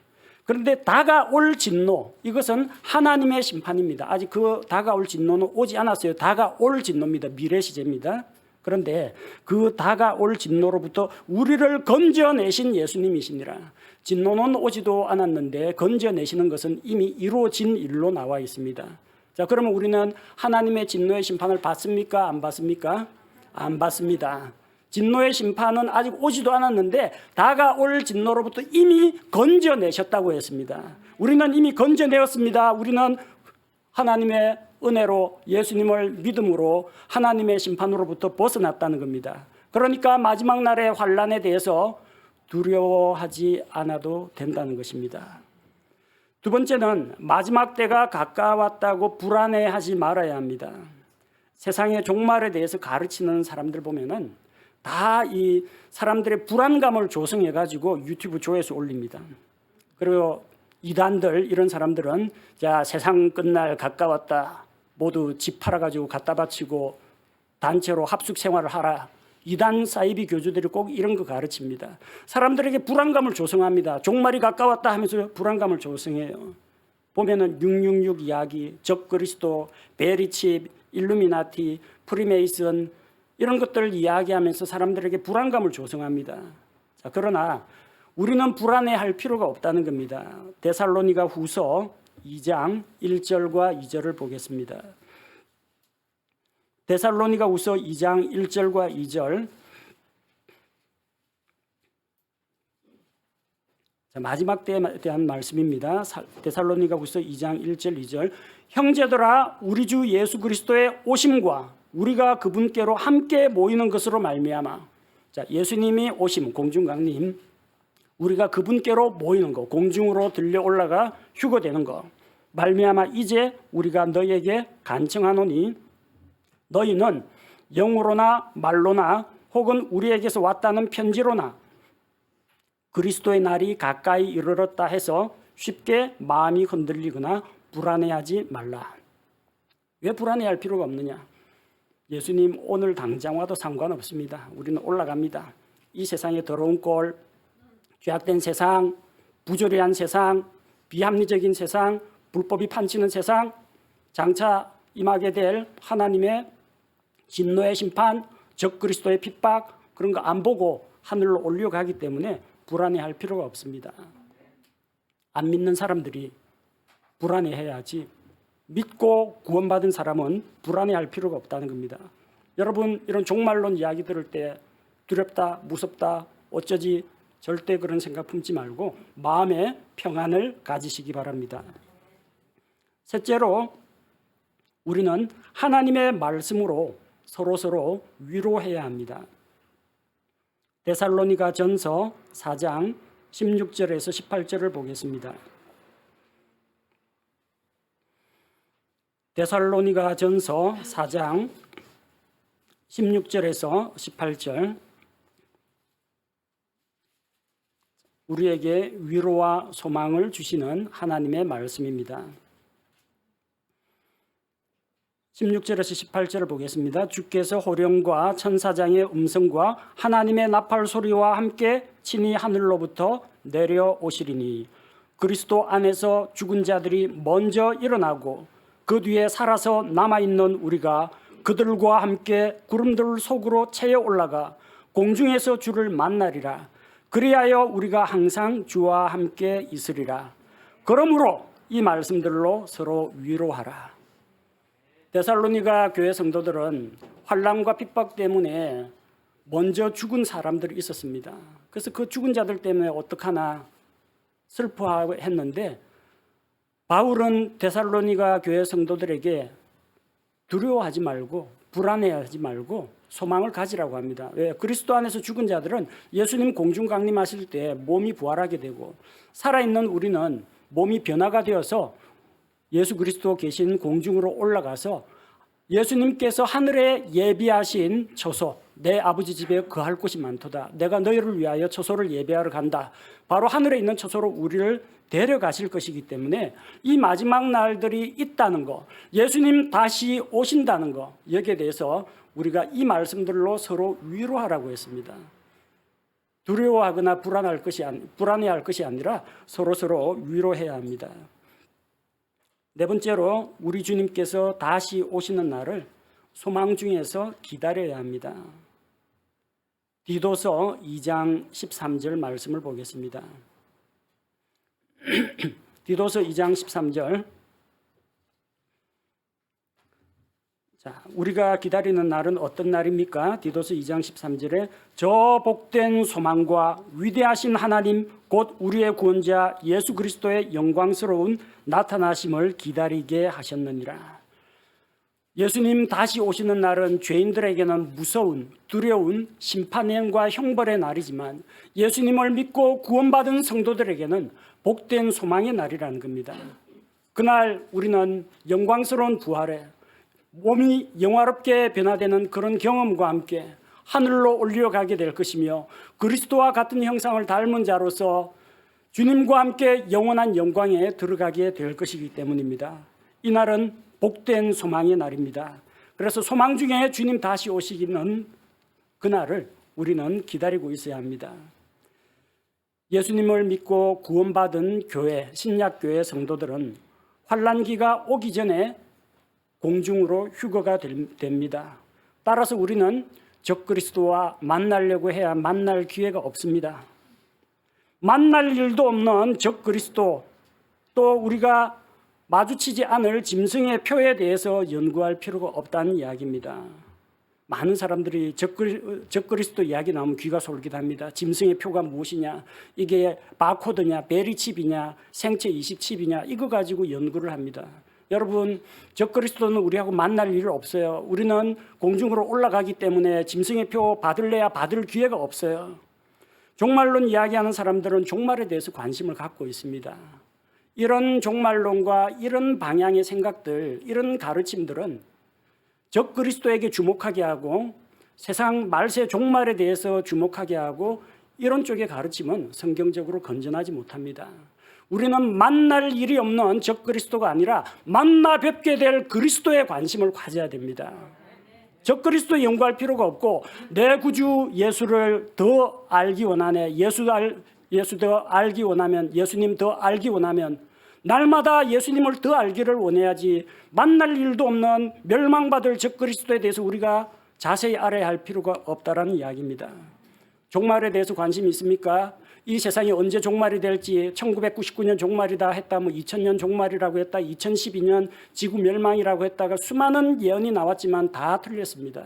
그런데 다가올 진노, 이것은 하나님의 심판입니다. 아직 그 다가올 진노는 오지 않았어요. 다가올 진노입니다. 미래 시제입니다. 그런데 그 다가올 진노로부터 우리를 건져내신 예수님이시니라. 진노는 오지도 않았는데 건져내시는 것은 이미 이루어진 일로 나와 있습니다. 자, 그러면 우리는 하나님의 진노의 심판을 받습니까? 안 받습니까? 안 받습니다. 진노의 심판은 아직 오지도 않았는데 다가올 진노로부터 이미 건져내셨다고 했습니다. 우리는 이미 건져내었습니다. 우리는 하나님의 은혜로 예수님을 믿음으로 하나님의 심판으로부터 벗어났다는 겁니다. 그러니까 마지막 날의 환난에 대해서 두려워하지 않아도 된다는 것입니다. 두 번째는 마지막 때가 가까웠다고 불안해하지 말아야 합니다. 세상의 종말에 대해서 가르치는 사람들 보면은 다 이 사람들의 불안감을 조성해 가지고 유튜브 조회수 올립니다. 그리고 이단들, 이런 사람들은 자, 세상 끝날 가까웠다, 모두 집 팔아 가지고 갖다 바치고 단체로 합숙 생활을 하라. 이단 사이비 교주들이 꼭 이런 거 가르칩니다. 사람들에게 불안감을 조성합니다. 종말이 가까웠다 하면서 불안감을 조성해요. 보면은 666 이야기, 적그리스도, 베리칩, 일루미나티, 프리메이슨, 이런 것들을 이야기하면서 사람들에게 불안감을 조성합니다. 자, 그러나 우리는 불안해할 필요가 없다는 겁니다. 데살로니가 후서 2장 1절과 2절을 보겠습니다. 데살로니가 후서 2장 1절과 2절. 자, 마지막 때에 대한 말씀입니다. 데살로니가 후서 2장 1절 2절. 형제들아, 우리 주 예수 그리스도의 오심과 우리가 그분께로 함께 모이는 것으로 말미암아. 자, 예수님이 오심, 공중강림, 우리가 그분께로 모이는 거, 공중으로 들려 올라가 휴거되는 거 말미암아 이제 우리가 너희에게 간청하노니 너희는 영으로나 말로나 혹은 우리에게서 왔다는 편지로나 그리스도의 날이 가까이 이르렀다 해서 쉽게 마음이 흔들리거나 불안해하지 말라. 왜 불안해할 필요가 없느냐? 예수님 오늘 당장 와도 상관없습니다. 우리는 올라갑니다. 이 세상의 더러운 꼴, 죄악된 세상, 부조리한 세상, 비합리적인 세상, 불법이 판치는 세상, 장차 임하게 될 하나님의 진노의 심판, 적그리스도의 핍박, 그런 거 안 보고 하늘로 올려가기 때문에 불안해할 필요가 없습니다. 안 믿는 사람들이 불안해해야지 믿고 구원받은 사람은 불안해할 필요가 없다는 겁니다. 여러분, 이런 종말론 이야기 들을 때 두렵다, 무섭다, 어쩌지, 절대 그런 생각 품지 말고 마음의 평안을 가지시기 바랍니다. 셋째로, 우리는 하나님의 말씀으로 서로 위로해야 합니다. 데살로니가 전서 4장 16절에서 18절을 보겠습니다. 데살로니가 전서 4장 16절에서 18절. 우리에게 위로와 소망을 주시는 하나님의 말씀입니다. 16절에서 18절을 보겠습니다. 주께서 호령과 천사장의 음성과 하나님의 나팔 소리와 함께 친히 하늘로부터 내려오시리니 그리스도 안에서 죽은 자들이 먼저 일어나고 그 뒤에 살아서 남아있는 우리가 그들과 함께 구름들 속으로 채여 올라가 공중에서 주를 만나리라. 그리하여 우리가 항상 주와 함께 있으리라. 그러므로 이 말씀들로 서로 위로하라. 데살로니가 교회 성도들은 환난과 핍박 때문에 먼저 죽은 사람들이 있었습니다. 그래서 그 죽은 자들 때문에 어떡하나 슬퍼했는데 바울은 데살로니가 교회 성도들에게 두려워하지 말고 불안해하지 말고 소망을 가지라고 합니다. 왜? 그리스도 안에서 죽은 자들은 예수님 공중 강림하실 때 몸이 부활하게 되고 살아있는 우리는 몸이 변화가 되어서 예수 그리스도 계신 공중으로 올라가서 예수님께서 하늘에 예비하신 처소, 내 아버지 집에 거할 곳이 많도다. 내가 너희를 위하여 처소를 예비하러 간다. 바로 하늘에 있는 처소로 우리를 데려가실 것이기 때문에 이 마지막 날들이 있다는 거, 예수님 다시 오신다는 거, 여기에 대해서 우리가 이 말씀들로 서로 위로하라고 했습니다. 두려워하거나 불안해할 것이 아니라 서로 위로해야 합니다. 네 번째로 우리 주님께서 다시 오시는 날을 소망 중에서 기다려야 합니다. 디도서 2장 13절 말씀을 보겠습니다. 디도서 2장 13절. 자, 우리가 기다리는 날은 어떤 날입니까? 디도서 2장 13절에 저 복된 소망과 위대하신 하나님 곧 우리의 구원자 예수 그리스도의 영광스러운 나타나심을 기다리게 하셨느니라. 예수님 다시 오시는 날은 죄인들에게는 무서운 두려운 심판과 형벌의 날이지만 예수님을 믿고 구원받은 성도들에게는 복된 소망의 날이라는 겁니다. 그날 우리는 영광스러운 부활에 몸이 영화롭게 변화되는 그런 경험과 함께 하늘로 올려가게 될 것이며 그리스도와 같은 형상을 닮은 자로서 주님과 함께 영원한 영광에 들어가게 될 것이기 때문입니다. 이 날은 복된 소망의 날입니다. 그래서 소망 중에 주님 다시 오시기는 그날을 우리는 기다리고 있어야 합니다. 예수님을 믿고 구원받은 교회, 신약교회 성도들은 환난기가 오기 전에 공중으로 휴거가 됩니다. 따라서 우리는 적그리스도와 만나려고 해야 만날 기회가 없습니다. 만날 일도 없는 적그리스도, 또 우리가 마주치지 않을 짐승의 표에 대해서 연구할 필요가 없다는 이야기입니다. 많은 사람들이 적그리스도 이야기 나오면 귀가 솔깃합니다. 짐승의 표가 무엇이냐, 이게 바코드냐, 베리칩이냐, 생체 20칩이냐, 이거 가지고 연구를 합니다. 여러분, 적그리스도는 우리하고 만날 일 없어요. 우리는 공중으로 올라가기 때문에 짐승의 표 받을래야 받을 기회가 없어요. 종말론 이야기하는 사람들은 종말에 대해서 관심을 갖고 있습니다. 이런 종말론과 이런 방향의 생각들, 이런 가르침들은 적그리스도에게 주목하게 하고 세상 말세 종말에 대해서 주목하게 하고 이런 쪽의 가르침은 성경적으로 건전하지 못합니다. 우리는 만날 일이 없는 적그리스도가 아니라 만나 뵙게 될 그리스도에 관심을 가져야 됩니다. 적그리스도 연구할 필요가 없고 내 구주 예수를 더 알기 원하네. 예수 더 알기 원하면, 예수님 더 알기 원하면 날마다 예수님을 더 알기를 원해야지 만날 일도 없는 멸망받을 적그리스도에 대해서 우리가 자세히 알아야 할 필요가 없다라는 이야기입니다. 종말에 대해서 관심이 있습니까? 이 세상이 언제 종말이 될지 1999년 종말이다 했다, 2000년 종말이라고 했다, 2012년 지구 멸망이라고 했다가 수많은 예언이 나왔지만 다 틀렸습니다.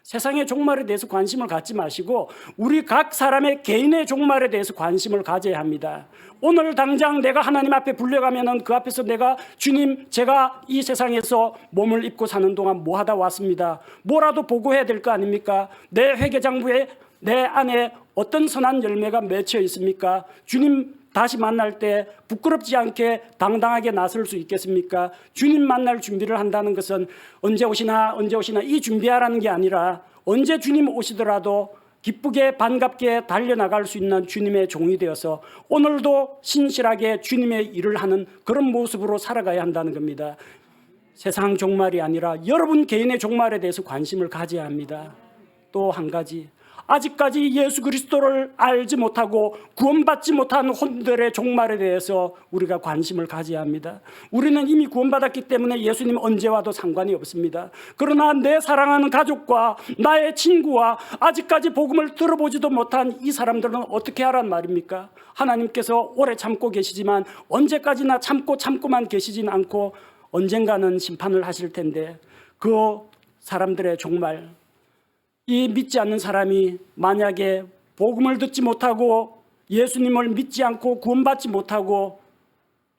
세상의 종말에 대해서 관심을 갖지 마시고 우리 각 사람의 개인의 종말에 대해서 관심을 가져야 합니다. 오늘 당장 내가 하나님 앞에 불려가면은 그 앞에서 내가 주님, 제가 이 세상에서 몸을 입고 사는 동안 뭐 하다 왔습니다. 뭐라도 보고해야 될 거 아닙니까? 내 회계장부에 내 안에 어떤 선한 열매가 맺혀 있습니까? 주님 다시 만날 때 부끄럽지 않게 당당하게 나설 수 있겠습니까? 주님 만날 준비를 한다는 것은 언제 오시나 이 준비하라는 게 아니라 언제 주님 오시더라도 기쁘게 반갑게 달려나갈 수 있는 주님의 종이 되어서 오늘도 신실하게 주님의 일을 하는 그런 모습으로 살아가야 한다는 겁니다. 세상 종말이 아니라 여러분 개인의 종말에 대해서 관심을 가져야 합니다. 또 한 가지, 아직까지 예수 그리스도를 알지 못하고 구원받지 못한 혼들의 종말에 대해서 우리가 관심을 가져야 합니다. 우리는 이미 구원받았기 때문에 예수님 언제 와도 상관이 없습니다. 그러나 내 사랑하는 가족과 나의 친구와 아직까지 복음을 들어보지도 못한 이 사람들은 어떻게 하란 말입니까? 하나님께서 오래 참고 계시지만 언제까지나 참고만 계시진 않고 언젠가는 심판을 하실 텐데 그 사람들의 종말, 이 믿지 않는 사람이 만약에 복음을 듣지 못하고 예수님을 믿지 않고 구원받지 못하고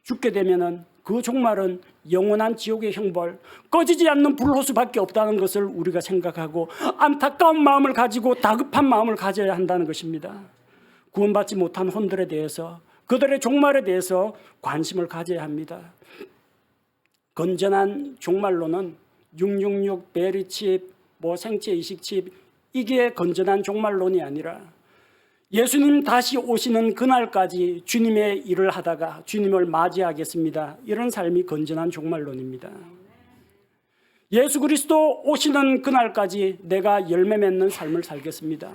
죽게 되면은 그 종말은 영원한 지옥의 형벌, 꺼지지 않는 불호수밖에 없다는 것을 우리가 생각하고 안타까운 마음을 가지고 다급한 마음을 가져야 한다는 것입니다. 구원받지 못한 혼들에 대해서, 그들의 종말에 대해서 관심을 가져야 합니다. 건전한 종말론은 666, 베리칩, 생체 이식칩, 이게 건전한 종말론이 아니라 예수님 다시 오시는 그날까지 주님의 일을 하다가 주님을 맞이하겠습니다. 이런 삶이 건전한 종말론입니다. 예수 그리스도 오시는 그날까지 내가 열매 맺는 삶을 살겠습니다.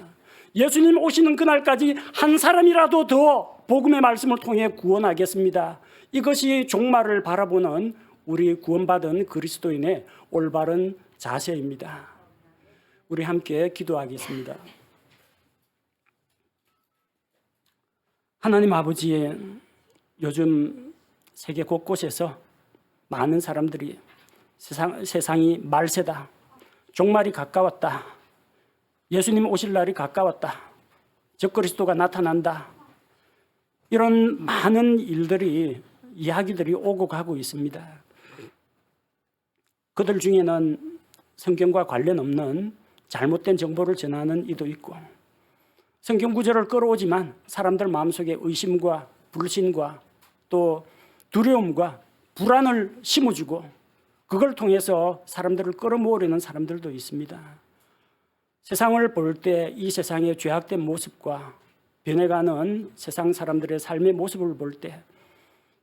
예수님 오시는 그날까지 한 사람이라도 더 복음의 말씀을 통해 구원하겠습니다. 이것이 종말을 바라보는 우리 구원받은 그리스도인의 올바른 자세입니다. 우리 함께 기도하겠습니다. 하나님 아버지, 요즘 세계 곳곳에서 많은 사람들이 세상이 말세다, 종말이 가까웠다, 예수님 오실 날이 가까웠다, 적그리스도가 나타난다, 이런 많은 이야기들이 오고 가고 있습니다. 그들 중에는 성경과 관련 없는 잘못된 정보를 전하는 이도 있고, 성경 구절을 끌어오지만 사람들 마음속에 의심과 불신과 또 두려움과 불안을 심어주고 그걸 통해서 사람들을 끌어모으려는 사람들도 있습니다. 세상을 볼 때 이 세상의 죄악된 모습과 변해가는 세상 사람들의 삶의 모습을 볼 때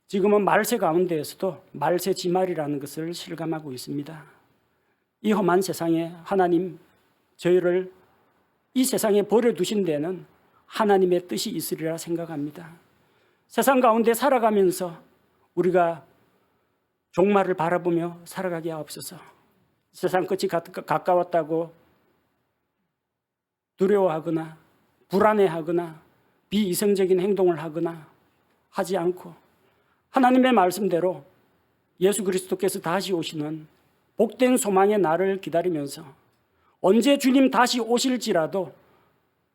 지금은 말세 가운데에서도 말세 지말이라는 것을 실감하고 있습니다. 이 험한 세상에 하나님, 저희를 이 세상에 버려두신 데는 하나님의 뜻이 있으리라 생각합니다. 세상 가운데 살아가면서 우리가 종말을 바라보며 살아가게 하옵소서. 세상 끝이 가까웠다고 두려워하거나 불안해하거나 비이성적인 행동을 하거나 하지 않고 하나님의 말씀대로 예수 그리스도께서 다시 오시는 복된 소망의 날을 기다리면서 언제 주님 다시 오실지라도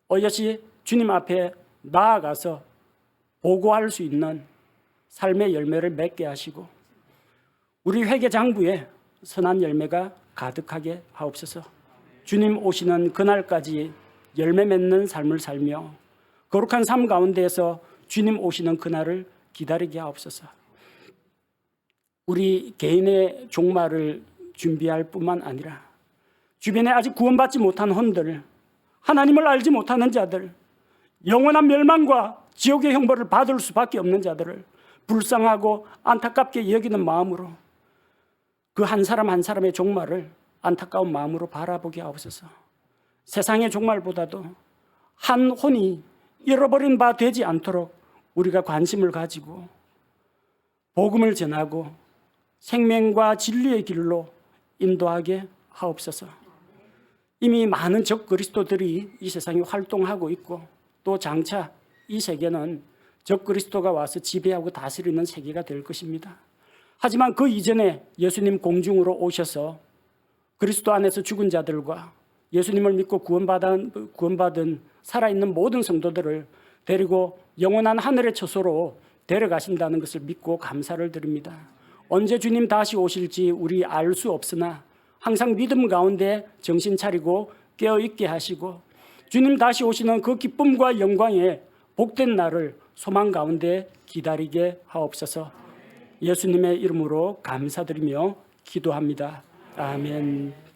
어여시 주님 앞에 나아가서 보고할 수 있는 삶의 열매를 맺게 하시고 우리 회개장부에 선한 열매가 가득하게 하옵소서. 주님 오시는 그날까지 열매 맺는 삶을 살며 거룩한 삶 가운데에서 주님 오시는 그날을 기다리게 하옵소서. 우리 개인의 종말을 준비할 뿐만 아니라 주변에 아직 구원받지 못한 혼들, 하나님을 알지 못하는 자들, 영원한 멸망과 지옥의 형벌을 받을 수밖에 없는 자들을 불쌍하고 안타깝게 여기는 마음으로 그 한 사람 한 사람의 종말을 안타까운 마음으로 바라보게 하옵소서. 세상의 종말보다도 한 혼이 잃어버린 바 되지 않도록 우리가 관심을 가지고 복음을 전하고 생명과 진리의 길로 인도하게 하옵소서. 이미 많은 적그리스도들이 이 세상에 활동하고 있고 또 장차 이 세계는 적그리스도가 와서 지배하고 다스리는 세계가 될 것입니다. 하지만 그 이전에 예수님 공중으로 오셔서 그리스도 안에서 죽은 자들과 예수님을 믿고 구원받은 살아있는 모든 성도들을 데리고 영원한 하늘의 처소로 데려가신다는 것을 믿고 감사를 드립니다. 언제 주님 다시 오실지 우리 알 수 없으나 항상 믿음 가운데 정신 차리고 깨어있게 하시고 주님 다시 오시는 그 기쁨과 영광의 복된 날을 소망 가운데 기다리게 하옵소서. 예수님의 이름으로 감사드리며 기도합니다. 아멘.